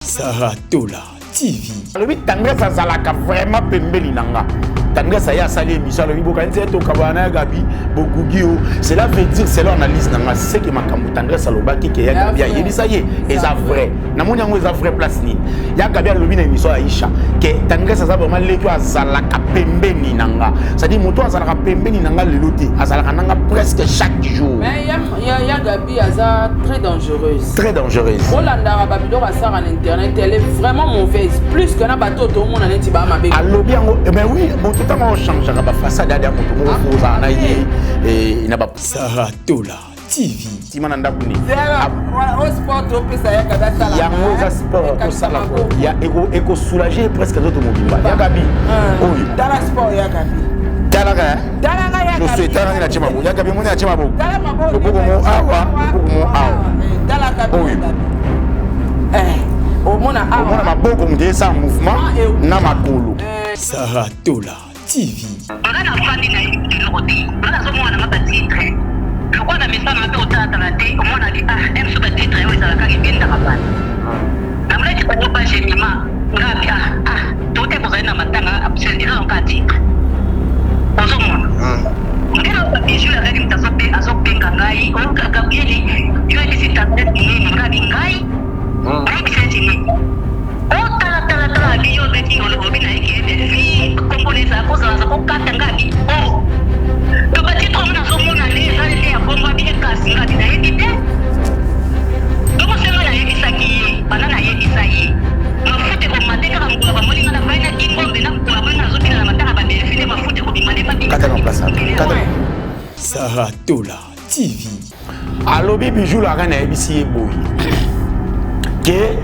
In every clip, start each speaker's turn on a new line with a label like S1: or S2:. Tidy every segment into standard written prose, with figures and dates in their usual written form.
S1: Saratola TV.
S2: Le but tendresse à Zalaka vraiment pembeli nanga. Tendresse à y a salé Michel le Bibo quand c'est au Kabana Gabi Bogugio. Cela veut dire c'est l'analyse nanga c'est que ma kamu tendresse à l'obaki qui y a Gabi y dit ça y est et ça vrai. Na mon yango ça vrai place ni. Y a Gabi le bina émission Aisha que tendresse ça vraiment les à Zalaka pembeli nanga. Ça dit moto à Zalaka pembeli nanga le loté à Zalaka nanga presque chaque jour.
S3: Mais y a Gabi Aza très dangereuse.
S2: Très dangereuse.
S3: Rolanda Babylon à ça en internet elle est vraiment mauvaise plus que na bateau tout le monde en est ba mabe.
S2: Allo bien mais oui bon tout le temps on change la façade derrière moto mo faut ça na et na ba
S1: Saratola TV.
S2: Timananda kuni.
S3: Au sport to pesa ya Gabi sala.
S2: Ya moza sport to sala ko. Ya eko soulager presque d'autres mobiles. Ya Gabi. Oui.
S3: Dans la sport ya Gabi.
S2: Dalaka.
S3: Ya Gabi.
S2: Je suis talanga na chimabo. Ya Gabi moni na chimabo.
S3: Dalaka
S2: Le bogo mo awa, le bogo mo awa.
S3: Dalaka. Oui. Au mona awa.
S2: Mona maboko mde sa mouvement na makolo.
S1: Saratola TV.
S4: Ngana fandi na yikoti. Ngana zo mwana mabatitre. Lokwa na misana pe otata na te, omona di emso batitre yo ezala ka ibenda kapana. Na mleki kwa nyoba jenima, ngapi tote bozali na matanga absendira nkati. Ozo mwana. Ngena kwa bijou la règle mtasope azopenga ngai, oka Gabrieli, yo esi tante nini ngabi ngai. Ngai senti ni. Tala biyo beti ngolo obina ikende fi komponesa koza za kokata ngabi. To batito mna somona le sale ya bomba bi kasi ngabi na yedite. Domo sema la yedisaki, banana yedisai. Mafute ko mateka ngolo ba moli ngana baina kingombe na ko bana zobina na mataka ba defile mafute ko bimane ba.
S2: Kata na place. Kata.
S1: Saratola TV.
S2: Alobi bijou la kana ebisi eboyi. Que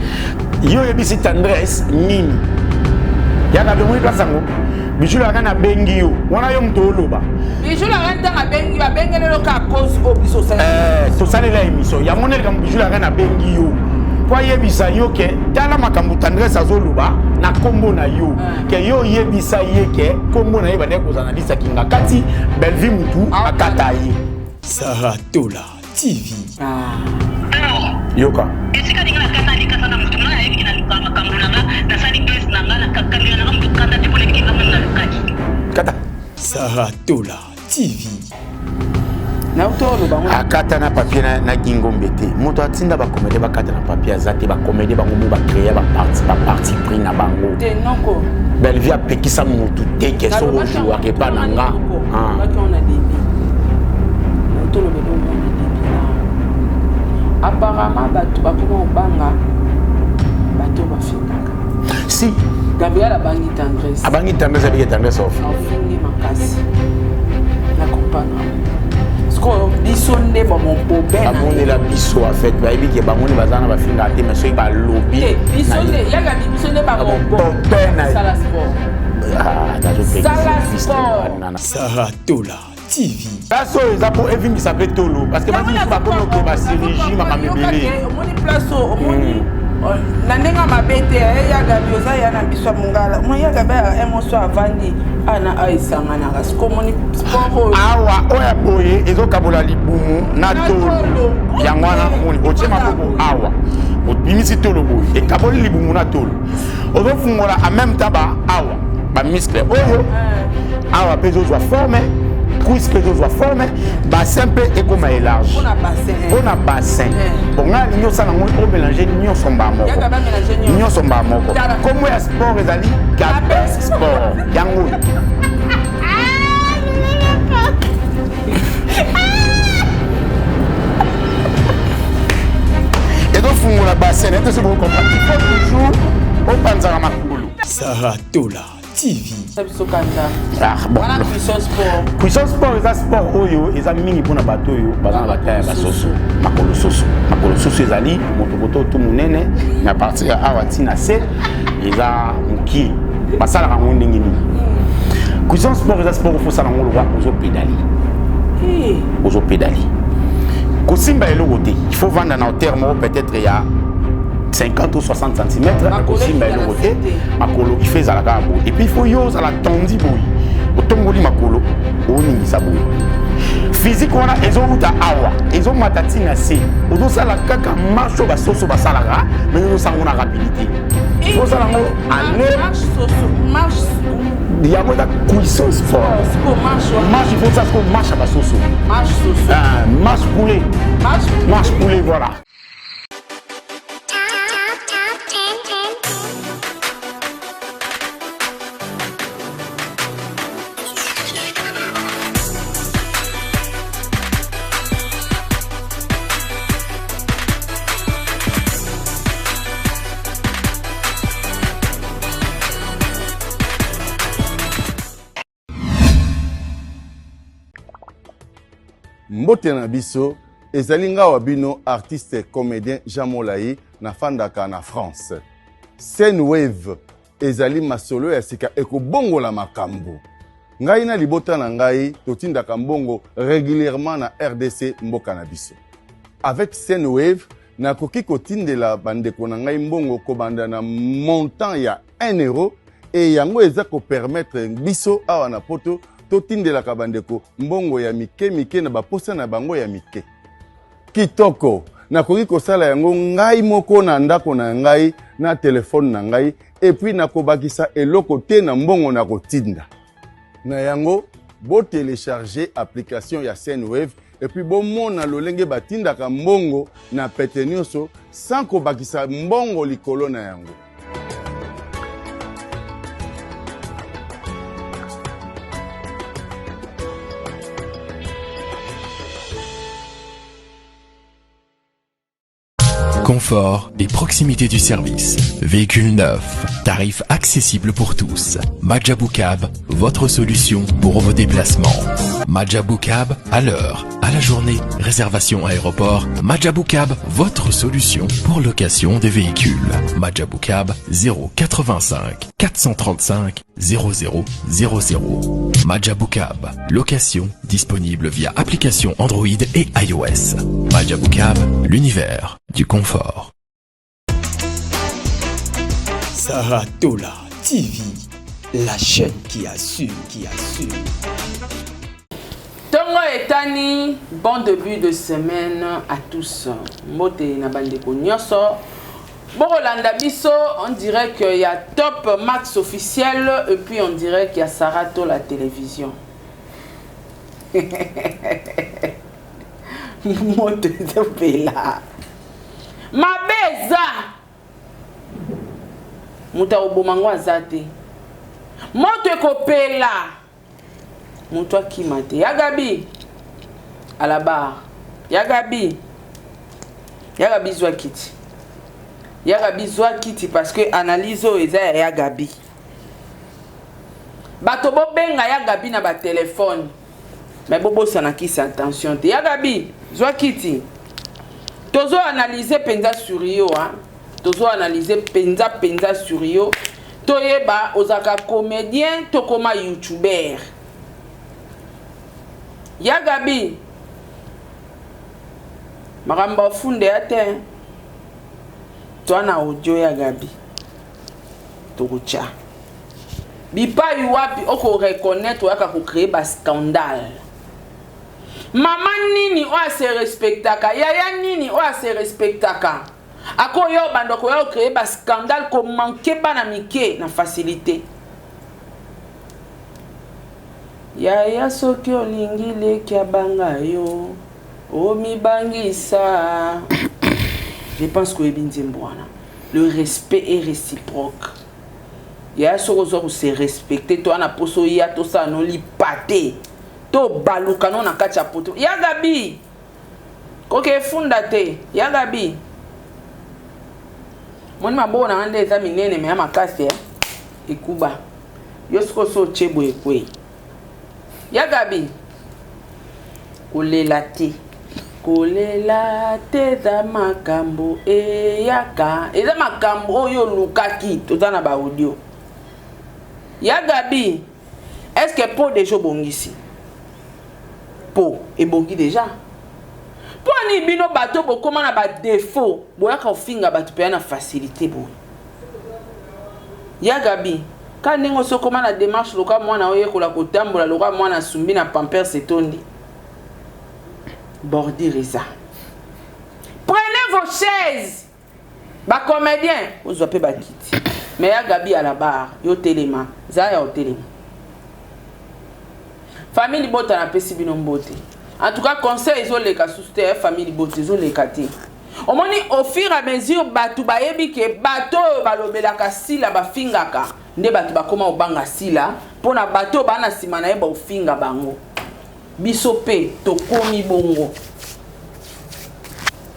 S2: yo ebisi tendresse nini ya Gabi moni place ngo bijou la kana bengi yo wana yo mtoloba
S3: bijou la kana bengi ba bengelo ka cause obiso sa
S2: to sale la émission ya monel kam bijou la kana bengi yo kwa yebisa yo ke tala makambu tendresse azoluba na kombo na yo ke yo yebisa ye ke kombo na ye ba ndeko zana lisa kinga kati belvi mutu akata ye
S1: Saratola TV.
S2: Yoka
S4: Esika dinga kana ni kasa na mutu na yeki na makambu na sali base na ngala kakamia na mtu kanda tipole kinga na kaki.
S2: kata
S1: Saratola TV.
S3: na utolo bango
S2: akata na papier na gingombe te moto atinda ba comédie ba kata na papier azate ba comédie bango mo ba créer ba parti pris na bango
S3: te noko
S2: belvi apekisa mutu te ke so jouer ke pa nanga
S3: ba ki on a débit na utolo be on a débit apparemment bato bakoma obanga bato bafingaka
S2: si
S3: Gabriel abangi tendresse
S2: abangi tendresse avec tendresse off
S3: afingi makasi na comprendre sko biso nde ba mon problème
S2: amoni la biso en fait ba ebi ke bamoni bazana ba finga te mais so ba lobby
S3: biso nde yaga biso nde ba mon problème sala sport
S1: Saratola TV.
S2: Taso ezapo evimi s'appelle Tolo parce que ba dit pas comme que ba synergie ma kamebele
S3: omoni place omoni na ndenga mabete yaga bioza ya na biso mungala mo yaga ba emoso avandi ana aisanga na gasko moni sport
S2: awa oya boye ezokabola libumu na Tolo yango wana moni otiema boko awa obimisi Tolo boye ekaboli libumu na Tolo ozofungola en même temps ba awa ba muscle oyo awa pezo soit formé cuisse pezo soit formé bassin pe ekoma élargi on a bassin bon nga linyo sana ngo o mélanger nyo somba moko nyo somba moko comme ya sport ezali Gabi sport yango edo fungola bassin edo se boko comprendre il faut toujours on panzaka makulu
S1: Saratola TV.
S2: Puissance sport est un sport oyo eza mingi pona bato oyo bazana bataya basoso makolo soso ezali motoboto to munene na partir ya awati na se eza muki basala ka ndenge nini puissance sport est un sport faut sala ngolo wa ozo pédali kosimba eloko te il faut vendre na terme peut-être il y a 50 ou 60 cm, makolo il fait zalaka et puis il faut yo la tondi boy. Otongoli makolo, oni ngisabo. physique wana ezouta awa ezomata na se ozosala kaka marche oyo basoso basalaka mais ozosanga na rapidité ozosala ngo aller yango eza cuissance fort marche il faut ça ce marche à basoso marche poulet voilà.
S5: Mbote na biso ezali ngawa bino artiste comédien Jean Molayi na fandaka na France. Scène Wave ezali masolo ya sika ekobongola makambo. Ngai na libota na ngai totindaka mbongo régulièrement na RDC mboka na biso. Avec Scène Wave nakoki kotindela bandeko na ngai mbongo kobanda na montant ya 1 euro et yango eza ko permettre biso awa na poto totindela kabandeko mbongo ya mike na baposa na bango ya mike. Kitoko nakoki kosala yango ngai moko na ndako na ngai na telefone na ngai et puis nakobakisa eloko te na mbongo na kotinda. Na yango bo télécharger application ya Sendwave et puis bo mona lolenge batindaka mbongo na pete nyonso sans kobakisa mbongo likolo na yango.
S6: Confort et proximité du service. Véhicule neuf, tarif accessible pour tous. Majabou Cab, votre solution pour vos déplacements. Majabou Cab, à l'heure, à la journée, réservation aéroport. Majabou Cab, votre solution pour location des véhicules. Majabou Cab, 085 435 0000. Majabou Cab, location disponible via application Android et iOS. Majabou Cab, l'univers du confort.
S1: Saratola TV, la chaîne qui assure,
S3: Tongo etani, bon début de semaine à tous. Mote na bandeko nyonso. Borolanda biso, on dirait qu'il y a Top Max officiel et puis on dirait qu'il y a Saratola télévision. Mote de pela. Ma beza. Muta obomango azate. Mote kopela. Muta kimate. Yagabi. À la barre. Yagabi. Yagabi zwa kiti. Yagabi zwa kiti parce que analyse eza Yagabi. Bato bo benga Yagabi na ba téléphone. Mais bobo sanakisa attention te. Yagabi zwa kiti. Tozo analyser penza sur yo hein. Tozo analyser penza sur yo. Toyeba ozaka comédien tokoma youtuber. Yagabi Maramba funde ate. Toi na audio Yagabi. Tokucha. Bipa yuwapi oko reconnaître waka ko créer ba scandale. Maman nini oa se respectaka. Yaya nini oa se respectaka. Ako yo bando ko yo créer ba scandale ko manquer bana mike na facilité. Yaya soki olingi leki abanga yo. Omi bangisa. Je pense que le respect est réciproque. Yaya soki se respecter toi na poso ya to sa no li pate. To baluka no na kacha poto. Yagabi. Koke funda te. Yagabi. Moni mabo na ande eza minene me amakasi ya. Ikuba. Yosko so chebo ekwe. Yagabi. Kolela te. Kolela te za makambo yaka. Eza makambo oyo lukaki tozana ba audio. Yagabi. Est-ce que po dejo bongisi? Po et bongi déjà. Po ni bino bato bo koma na ba défaut, boyaka ofinga bato pe na facilité bo. Yagabi, quand ningo so koma na démarche loka mwana oye kola kotambola loka mwana sumbi na Pampers etondi. bordir eza. Prenez vos chaises. Ba comédien, vous avez pas quitté. Mais ya Gabi à la barre, yo téléma, Zaya au téléma. Famille Bota na pesi bino mbote. En tout cas, conseil ils ont les cas souster famille Bota, ils ont les caté. Au moins au fur et à mesure batu bayebi ke bato balobelaka sila bafingaka. Nde batu bakoma obanga sila, pona bato bana sima na yeba ofinga bango. Biso pe tokomi bongo.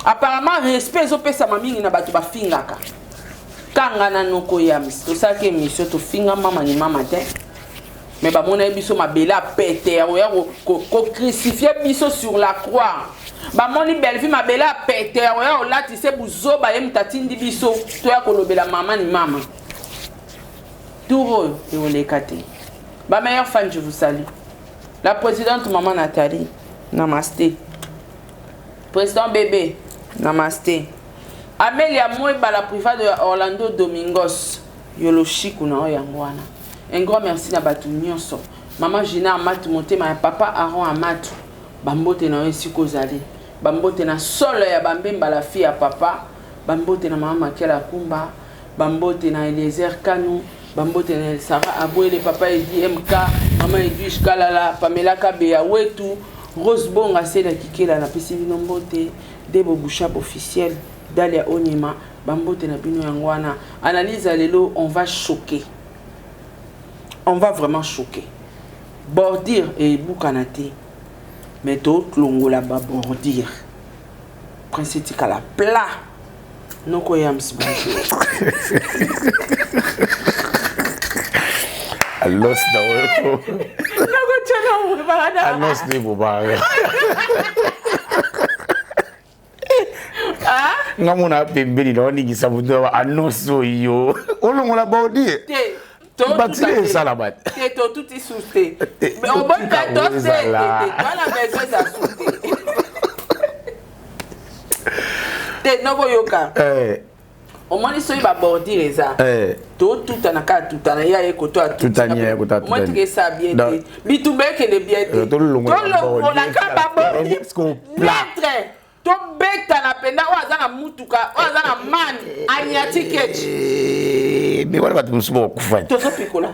S3: Apparemment respect zo pesa mamingi na batu bafingaka. Kanga na noko yams to ça que mission to finga mama ni mama te. Mais ba mona biso mabela pété ko crucifier biso sur la croix. Ba moni belle vie mabela pété o lati se buzo ba yem tatindi biso to ya kolobela mama ni mama. Touro et on les kate. Ba meilleure fan je vous salue. La présidente maman Nathalie. Namasté. Président bébé. Namasté. Amelia Moueba, la private de Orlando Domingos. Yolo chic ou non, yangwana. Un grand merci na batu nyonso. Maman Gina Amatu monté ma papa Aaron Amatu. Bambote na yesi kozali. Bambote na solo ya bambemba la fille à papa. Bambote na maman Makela Kumba. Bambote na Eliezer Kanu. Bambote na Sarah Abouele papa Edi MK. Maman Edwige Kalala. Pamela Kabeya Wetu. Rose Bonga Seda Kikela na Pesivino Mbote. Debo Bouchab officiel. Dalia Onyema. Bambote na Bino Yangwana. Analyse à l'élo, on va choquer. On va vraiment choquer. Bordir et Boukanate. Mais d'autres longo là-bas bordir. Principe à la plat. Non koyams bonjour.
S2: Allos d'Aweko. Allos de Bobare. Nga muna pembeli na wani gisabudo wa anoso yo. Olongo la bordir. Batile ça la bat.
S3: T'es tout est souté. Mais au bon temps c'est la maison ça souté. T'es no yoka. Au moins ils sont ba bordir ça. Tout anaka tout anaya ekoto à tout anaya ekoto à tout. Moi tu ça bien dit. Bitube que le bien dit. Tout le la kaba bordir. Maître. To beta na penda wazana mutuka wazana man anyati kechi
S2: mais wala batu msubo kufanya
S3: tozo pikola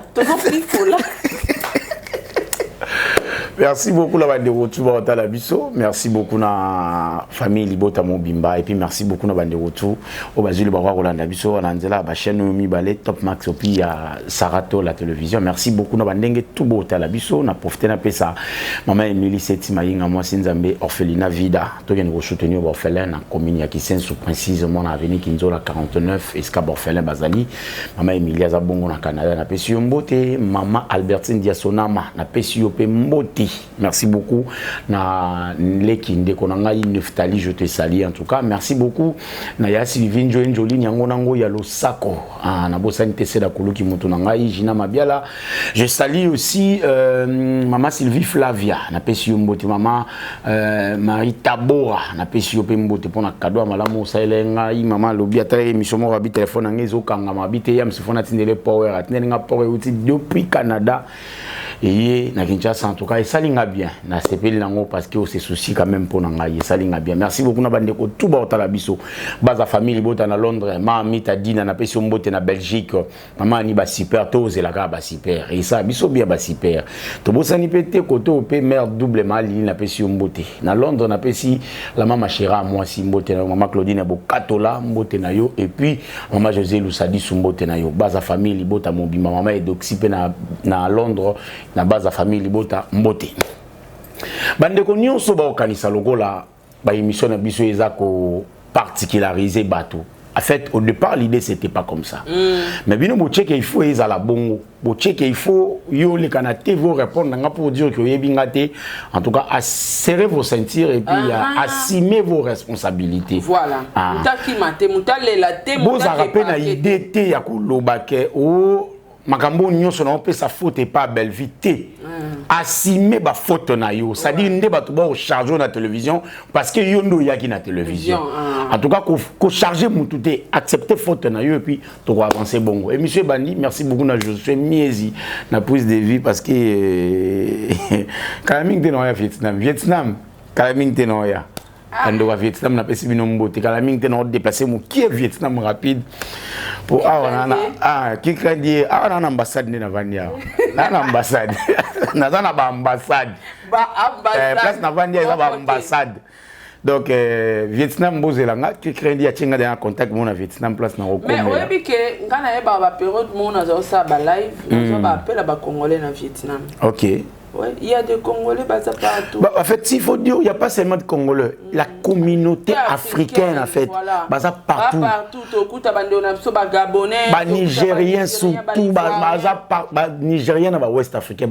S2: Merci beaucoup la bande retour à la biso. Merci beaucoup na famille Libota Mobimba et puis merci beaucoup na bande retour au Basile Barwa Rolanda biso na nzela ba chaîne mi balé Top Max puis à Sarato la télévision. Merci beaucoup na bandenge tout beau à la biso na profiter na pesa maman Emily Setima yinga moi Sinzambe orphelinat Vida to vient soutenir orphelin na commune ya Kisensu précisément na avenue Kinzola 49 Escab orphelin Bazali. Maman Emily Azabongo na Canada na pesi mbote maman Albertine Diasonama na pesi yope mbote. Merci beaucoup na lekinde konanga Neftali je te salue en tout cas merci beaucoup na ya Sylvine Jolie nyango nango ya Losako na bosani tese da kuluki mutu nanga Jina Mabiala je salue aussi maman Sylvie Flavia na pesi mbote maman Marie Tabora na pesi yope mbote pona cadeau malamu saelenga maman lobi atale émission mo rabi téléphone ngezo kanga mabite ya msifona tindele power atnenga power uti depuis Canada et na Kinshasa en tout cas et salinga bien na sepeli nango parce que c'est souci quand même pour nanga et salinga bien merci beaucoup na bande ko tout ba la biso baza famille bota na Londres mama ta dina na pesi mbote na Belgique maman ni ba super toze la ga ba super et ça biso bien ba super to bosani pété koto pe mère double mal na pesi mbote na Londres na pesi la mama Chira moi si mbote na maman Claudine bo katola mbote na yo et puis maman José Lusadi mbote na yo baza famille bota mobima maman edoxipe na Londres na base famille libota mbote bande ko nyonso ba okanisa lokola ba émission na biso ezako particulariser bateau en fait au départ l'idée c'était pas comme ça mais bino bo check il faut ezala bongo bo check il faut yo le kanate vous répondre nga pour dire que yebingate en tout cas serrer vos ceintures et puis assumer vos responsabilités
S3: voilà mutaki mate mutalela te
S2: mutaki vous rappelez na idée te ya kolobake o makambo nyonso na pe sa faute et pas belle vite assumer ba faute na yo ça dit ndé ba to ba charger na télévision parce que yo ndo yaki na télévision en tout cas ko charger mututé accepter faute na yo et puis to avancer bongo et monsieur Bandi merci beaucoup na Josué Miezi na prise de vie parce que quand même de no Vietnam Kalaming Tenoya. Ando wa Vietnam na pesi bino mbote. Kalaming Tenoya déplacer mon qui est Vietnam rapide. Pour qui craint dire na ambassade na Vania. Na ambassade. Na ba ambassade. Place na Vania ba ambassade. Donc Vietnam bozelanga qui craint dire tinga dans contact mon Vietnam place na Roko.
S3: Mais oui que ngana eba ba période mon na ça ba live, na ba appel ba congolais na Vietnam.
S2: OK.
S3: Ouais, il y a des Congolais partout.
S2: En fait, il faut dire, il n'y a pas seulement de Congolais. La communauté africaine, en fait,
S3: voilà.
S2: Partout.
S3: Partout, Gabonais,
S2: Nigériens surtout, Nigériens dans l'Ouest africain,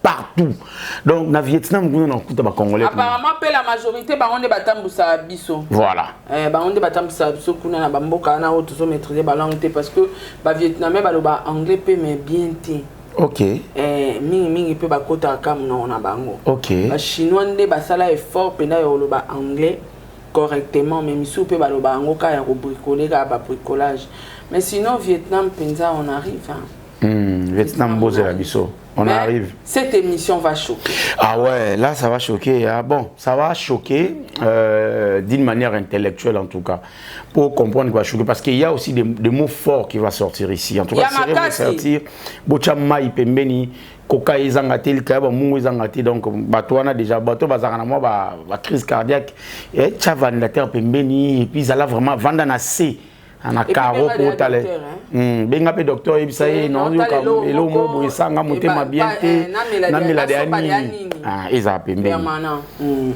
S2: partout. Donc, dans le Vietnam, nous avons des Congolais.
S3: Apparemment, la majorité, on est batamboussa biso.
S2: Voilà.
S3: On est batamboussa biso, on a bamboka, on a auto maîtriser la langue parce que les Vietnamais, anglais, mais bien.
S2: OK.
S3: Mingi peut bakota comme non na bango.
S2: OK.
S3: Les chinois ndé basala effort pena yoloba anglais correctement mais misu peut baloba ango ka ya bricoler ka ba bricolage. Mais sinon Vietnam penza on arrive hein.
S2: Vietnam bozela biso. On arrive.
S3: Cette émission va choquer.
S2: Ah ouais, là ça va choquer. Ah bon, ça va choquer d'une manière intellectuelle en tout cas. Pour comprendre quoi choquer. Parce qu'il y a aussi des mots forts qui vont sortir ici. En tout cas, ça va sortir. Bochama ipembeni, koka izangati, likaba mungu izangati. Donc, batouana déjà, bateau bazarana moi, ba crise cardiaque. Et tchavan la terre pembeni. Et puis, ça l'a vraiment vendre na C. Ana karo pour taler. Benga pe docteur ibisaye non yo ka elo mo boisanga motema bien te na milade ani eza pembe.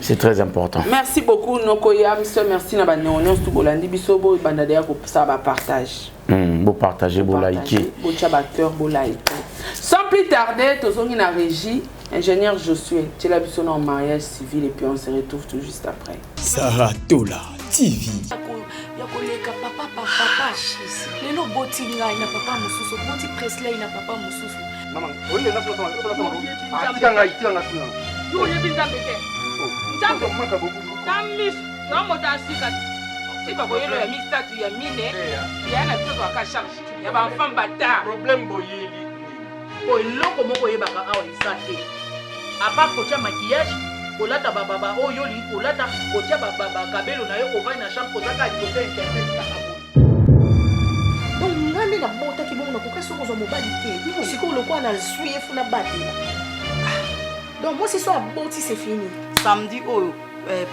S2: C'est très important.
S3: Merci beaucoup Nokoya, merci na ba néonions tout bolandi bisobo banda de ko ça va partage.
S2: Beau partager, beau liker.
S3: Beau chabateur, beau liker. Sans plus tarder, tozongi na régie, ingénieur Josué, tu l'as vu en mariage civil et puis on se retrouve tout juste après.
S1: Sarah Tola TV.
S7: Yakoleka papa lelo boti ngai na papa mususu boti Presley na papa mususu
S8: mama onde na papa atika ngai tuna
S7: yo yebi nzambe te nzambe
S8: maka bobu
S7: tamis no mota sika sipa ko yelo ya mistatu ya mine ya na biso ka charge ya ba femme bata
S8: problème boyeli
S7: ko eloko moko yebaka awa isate apa ko cha maquillage kolata baba oyo li kolata kotia baba kabelo na yo ovai na chambre kozaka liboso internet kaka bo donc ngande na bota ki bongo ko kaso ko mobali te biko siko lokwa na suye funa batela donc moi c'est soit boti c'est fini
S9: samedi oyo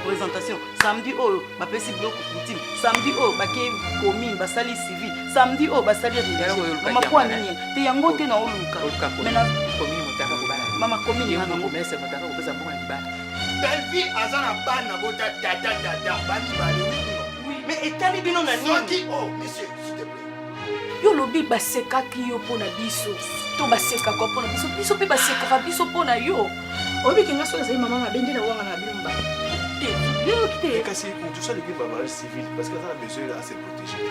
S9: présentation samedi oyo ba pesi bloc ultime samedi oyo ba ke commune ba sali civil samedi oyo ba sali religieux mama kwa nini te yango te na oluka mais na commune motaka ko bana mama commune na ngo messe motaka ko pesa bongo libana
S8: Belvi azana bana bota dada bani bali
S9: oui mais etali bino na nini
S8: oh monsieur s'il te plaît
S7: yo lobi baseka ki yo pona biso to baseka ko pona biso pe baseka biso pona yo obi kinga so za mama mabendi na wanga na bilumba yo kite
S8: kasi tout ça le va mariage civil parce que ça a besoin de se protéger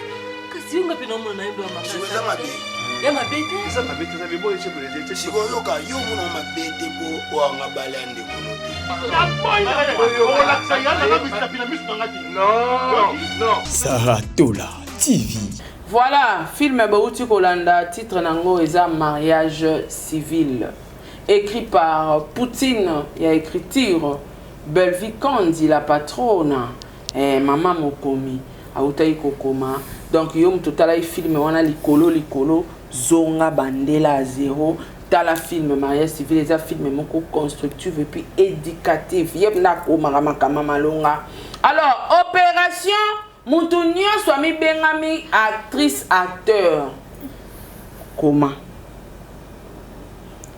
S7: kasi yo ngapi na mona na ndo mama
S8: ça va bien
S7: ya mabete
S8: ça va bien ça va bien chez président
S10: siko yoka yo mona mabete po wanga balande konote
S1: Sarah Tola TV.
S3: Voilà, film Bauti Kolanda, titre Nango Eza mariage civil. Écrit par Poutine, il y a écriture Belvi Kondi, la patronne, et Maman Mokomi, Aoutaï Kokoma. Donc, yom total film, on a likolo, Zonga Bandela à zéro. Dans la film mariage civil, les films moko constructif et puis éducatif. Alors, opération Moutounio Swami Bengami, actrice, acteur. Comment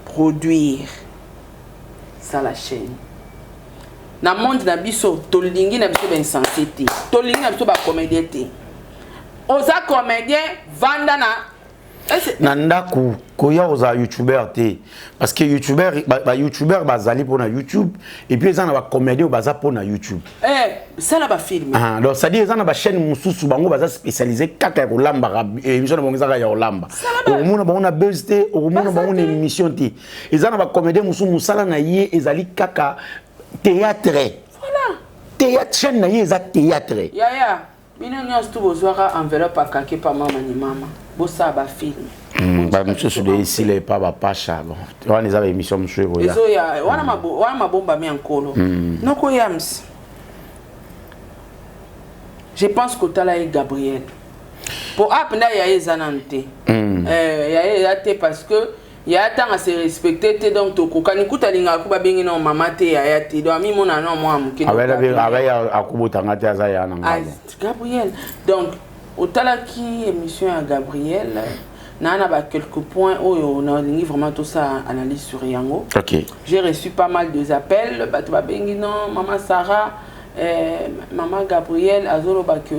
S3: produire ça la chaîne. Na monde na biso, tolingi na biso ben sensité. Tolingi na biso ba comédien té. Oza comédien vandana
S2: Nandaku koya oza youtubeur te parce que youtubeur bazali pour na YouTube et puis ils en ba comédien baza pour na YouTube
S3: ça là ba film
S2: donc ça dit ils en ba chaîne mususu bango baza spécialisé kaka ko lamba émission bango za ya lamba omona bango na buzz te omona bango na émission te ils en ba comédien mususu musala na ye ezali kaka théâtre
S3: voilà
S2: théâtre chaîne na ye eza théâtre
S3: ya bino nyos tu bozwaka enveloppe akake pa mama ni mama bosa ba film
S2: Bah monsieur sur des ici les pas pacha bon. On les avait émission monsieur Roya.
S3: Ezo ya wana mabomba mi ankolo. Noko yams. Je pense que tala est Gabriel. Pour apna ya ezanante. Ya te parce que ya tant à se respecter donc to kokani kutalinga kuba bengi na mama te ya te do ami mona na mo amuke.
S2: Avec akubotanga te azaya na ngalo.
S3: Gabriel. Donc otala ki émission à Gabriel. Nana ba quelques points où on a vraiment tout ça analyse sur Yango.
S2: OK.
S3: J'ai reçu pas mal de appels ba to ba bengi non maman Sarah maman Gabriel azolo ba que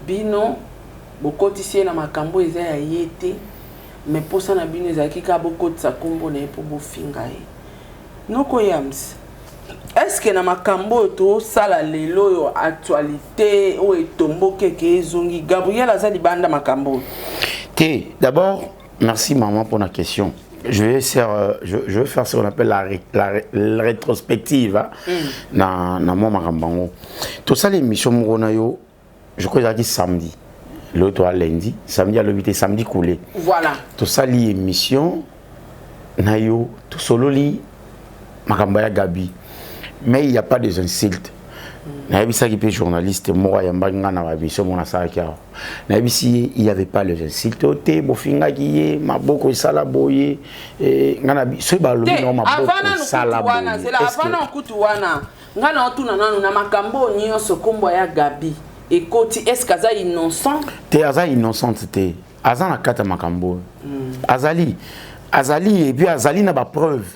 S3: bino bokotisier na makambo eza ya yete mais pour ça na bino ezaki ka bokotisa kombo na pour bofinga e noko yams est-ce que na makambo to sala lelo yo actualité o etomboke ke ezongi Gabriel azali banda makambo
S2: te d'abord merci maman pour la question. Je vais faire ce qu'on appelle la rétrospective hein, dans mon makambango. Tout ça l'émission Mouronayo, je crois que c'est samedi. L'autre à lundi, samedi à l'hôpital, samedi coulé.
S3: Voilà.
S2: Tout ça l'émission Nayo, tout solo li Makambaya Gabi. Mais il n'y a pas des insultes. Naïbisa qui est journaliste, moi, il n'y avait pas les insultes. Bofinga qui est, ma boko salaboye, nganabi, ce balobi non ma boko salaboye.
S3: C'est la avant kutuwana. Ngana otuna nanu na makambo nyonso kombo ya Gabi. Et koti est-ce kaza innocent?
S2: Te aza innocente te. Aza na kata makambo. Azali et puis Azali na ba preuve.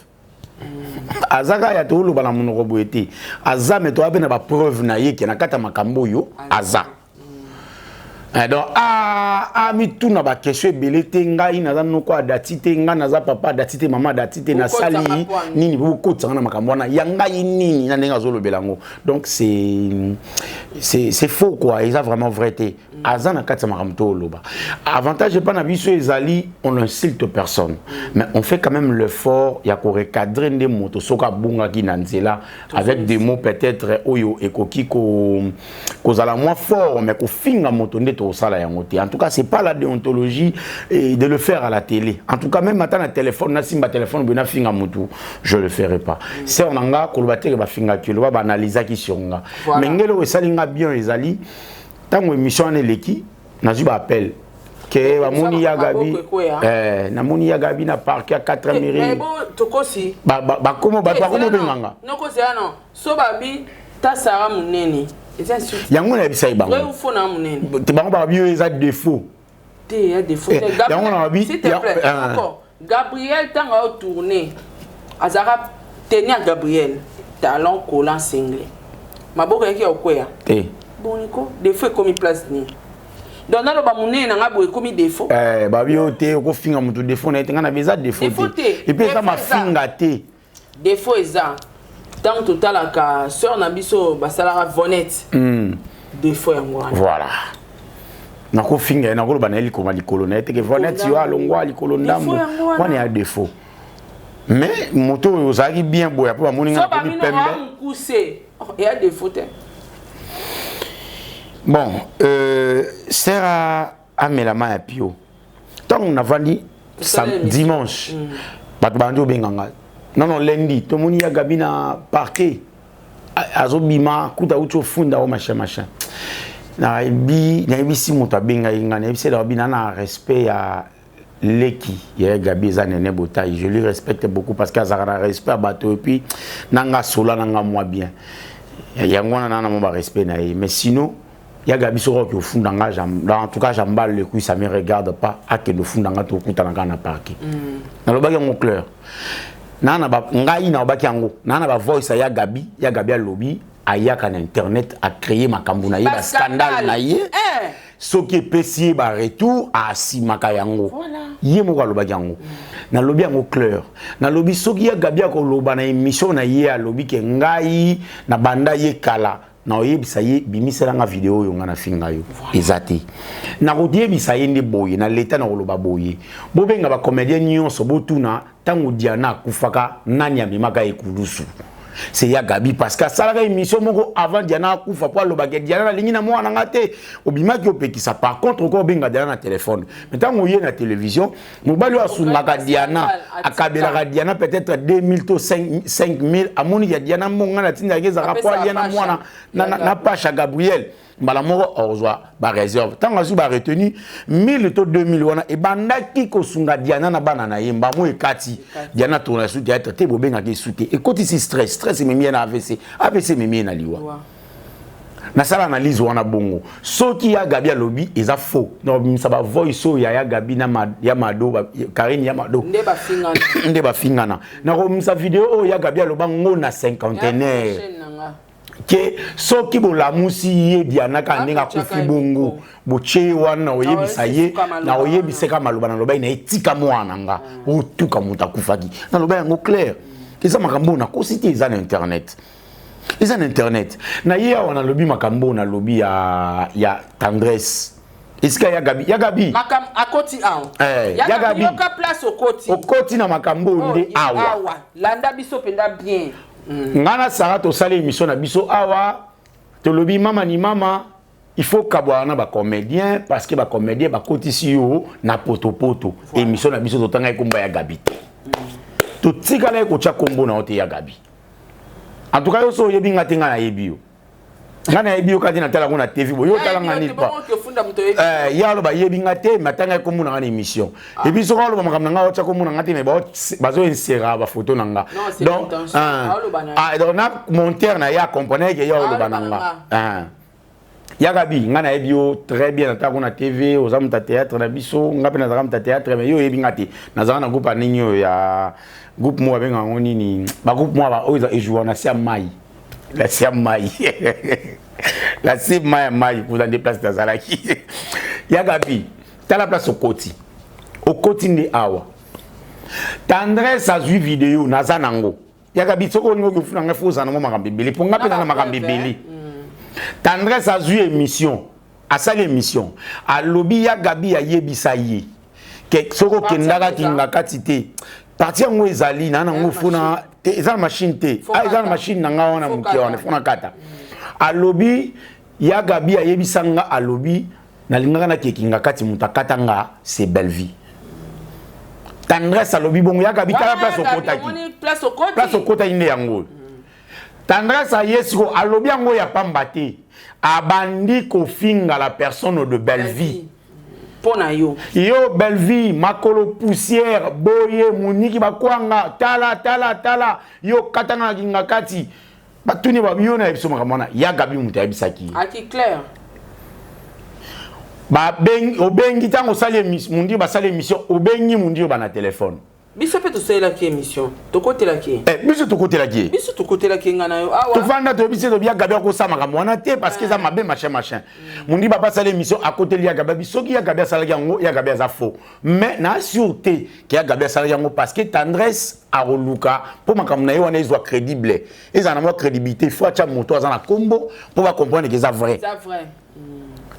S2: Azaga ya tolo bala munoko boete aza meto abe na ba preuve na ye ke na kata makambo yo aza donc mi tout na ba question belete ngai naza noko adati te nga naza papa adati te mama adati te na sali nini bu ko tsanga na makambo na yanga nini na ndenga zolo belango donc c'est faux quoi ils a vraiment vrai te aza na kata makambo loba avantage pas na biso ezali on insulte personne mais on fait quand même l'effort ya ko recadrer des motos soka bunga ki na nzela avec des mots peut-être oyo ekoki ko zala moins fort mais ko finga moto ndeto sala yango te en tout cas c'est pas la déontologie de le faire à la télé en tout cas même maintenant téléphone na simba téléphone bena finga moto je le ferai pas c'est on anga ko ba teke ba finga ki ba analyser ki songa mais ngelo esalinga bien ezali tango émission en eleki nazu ba appel que ba moni ya Gabi na moni ya Gabi na parc à 4 mairie
S3: mais bon tokosi
S2: ba komo benganga
S3: noko c'est non so babi ta Sarah munene
S2: yango na bisa ibango
S3: ouais faut na munene
S2: te bango ba bio eza défaut
S3: te ya défaut yango na bi s'il te plaît encore Gabriel tanga au tourner azara tenir Gabriel talon collant single maboko yaki okwea
S2: te
S3: bon Nico défaut comme place ni donc na lo ba munene na ngabo comme défaut
S2: ba bio te ko finga mutu défaut na tenga na beza défaut et puis ça ma finga te
S3: défaut eza tant total à sœur Nabiso Basalara Vonette. Défaut yango.
S2: Voilà. Nako finga na ko ba na liko ma likolo na te ke Vonette yo alongwa likolo ndambo. Kwani ya défaut. Mais moto ozaki bien boya po ba moninga ko mi pembe.
S3: Il y a défaut.
S2: Bon, sera amelama ya pio. Tant on a vandi dimanche. Bato banjo benganga. Non, lundi, tout le monde y a Gabina parquet. Azobima, kuta ucho funda o machin. Na ebi si muta benga inga, na ebi se da bina na respect à Leki, ya Gabi za nene botai. Je lui respecte beaucoup parce qu'il a respect à bateau et puis nanga sola nanga moi bien. Ya ngwana na mo ba respect na mais sinon ya Gabi soro ki funda nga en tout cas j'emballe le coup ça me regarde pas à que le funda nga to kuta nanga na parquet. Na lo ba mon clair. Nana ba ngai na ba kiango nana ba voice ya Gabi a lobby ayaka na internet a créé makambo na ye ba scandale na ye so qui pesi ba retour a simaka yango ye mo ka loba kiango na lobby yango clair na lobby so ki ya Gabi ko loba na émission na ye a lobby ke ngai na banda ye kala na oyebisa ye bimisela nga video yo nga na finga yo ezati na kodiyebisa ye nde boye na leta na koloba boye bobenga ba comédien nyonso botuna tango Diana kufaka nani amemaka ekulusu c'est ya Gabi parce que ça la émission moko avant Diana kufa pour le baguette Diana la ligne na moi na ngate obima ki opekisa par contre encore benga Diana na téléphone maintenant moye na télévision mobali wa sunga Diana akabela Diana peut-être 2000 to 5000 amoni ya Diana monga na tinda ngeza rapport Diana mwana na Pacha Gabriel mbala moko ozwa ba réserve tant azu ba retenu 1000 to 2000 wana e bandaki ko sunga Diana na bana na yemba mo ekati Diana tourna sous théâtre te bobenga ki souté et quand ici stress memi na AVC memi na liwa na sala analyse wana bongo soki ya Gabi alobi eza faux donc ça va voice ya Gabi na ya Mado Karine ya Mado nde ba fingana na ko misa vidéo ya Gabi aloba ngona cinquantenaire que soki bolamusi ye Diana kanenga kufi bongo boche wana oyebisa ye na oyebiseka maloba na loba ina etika mwana nga otuka muta kufaki na loba yango clair kisa makambo na kositi eza na internet na ye wana lobi makambo na lobi ya tendresse iska ya Gabi
S3: makam akoti aw
S2: ya Gabi
S3: yoka place okoti
S2: na makambo nde awa
S3: landa biso penda bien
S2: ngana sara to sala émission na biso awa to lobi mama ni mama il faut kabwa na ba comédien parce que ba comédien ba kotisi yo na poto émission na biso to tanga komba ya Gabi to tikala ko cha kombo na ote ya Gabi en tout cas yo so yebi ngatenga na yebi yo ngana yebi yo kati na tala ko na TV bo yo tala ngani pa ya lo ba yebi ngate matanga kombo na émission et puis so ko lo ba makamna nga cha kombo na ngate me ba zo insera ba photo nanga donc donc na monteur na ya comprendre que ya lo ba nanga ya Gabi ngana yebi yo très bien na na TV aux amuta théâtre na biso ngape na zakamta théâtre mais yo yebi ngate na zana groupe aninyo ya groupe moi avec un nini ba groupe moi ba oza jouer na sia mai la sia mai la sia mai vous en déplace dans Zalaki ya Gabi t'as la place au koti ndi awa tendresse a vu vidéo na zanango ya Gabi soko ngo kufuna ngafuza na makambe beli ponga pe na makambe beli tendresse a vu émission a sali émission a lobby ya Gabi ya yebisa ye ke soko kendaka kinga katite parti yango ezali na ngo funa eza machine te eza machine nanga wana muki wana funa kata a lobby ya Gabi ya yebisa nga a lobby na lingaka na kekinga kati mutakata nga c'est belle vie tendresse a lobby bongo ya Gabi kala place au kota ine yango tendresse a yesiko a lobby yango ya pamba te abandi ko finga la personne de belle vie
S3: pona yo
S2: belle vie makolo poussière boye muniki bakwanga tala yo katanga kinga kati batuni ba yo na ebiso makamona ya Gabi muta ebisaki
S3: aki clair
S2: ba obengi tango sale mundi ba sale émission obengi mundi ba na téléphone
S3: biso pe to sala ki émission to côté la ki
S2: biso to côté la ki
S3: ngana yo awa
S2: to fanda to biso to bia Gabi ko sama makambo wana te parce que ça mabe machin mundi ba sale émission à côté li ya Gabi soki ya Gabi sala yango ya Gabi za faux mais na sûreté ki ya Gabi sala yango parce que tendresse a roluka pour makambo na yo wana ezwa crédible ezana mo crédibilité faut acha moto azana kombo pour ba comprendre que c'est vrai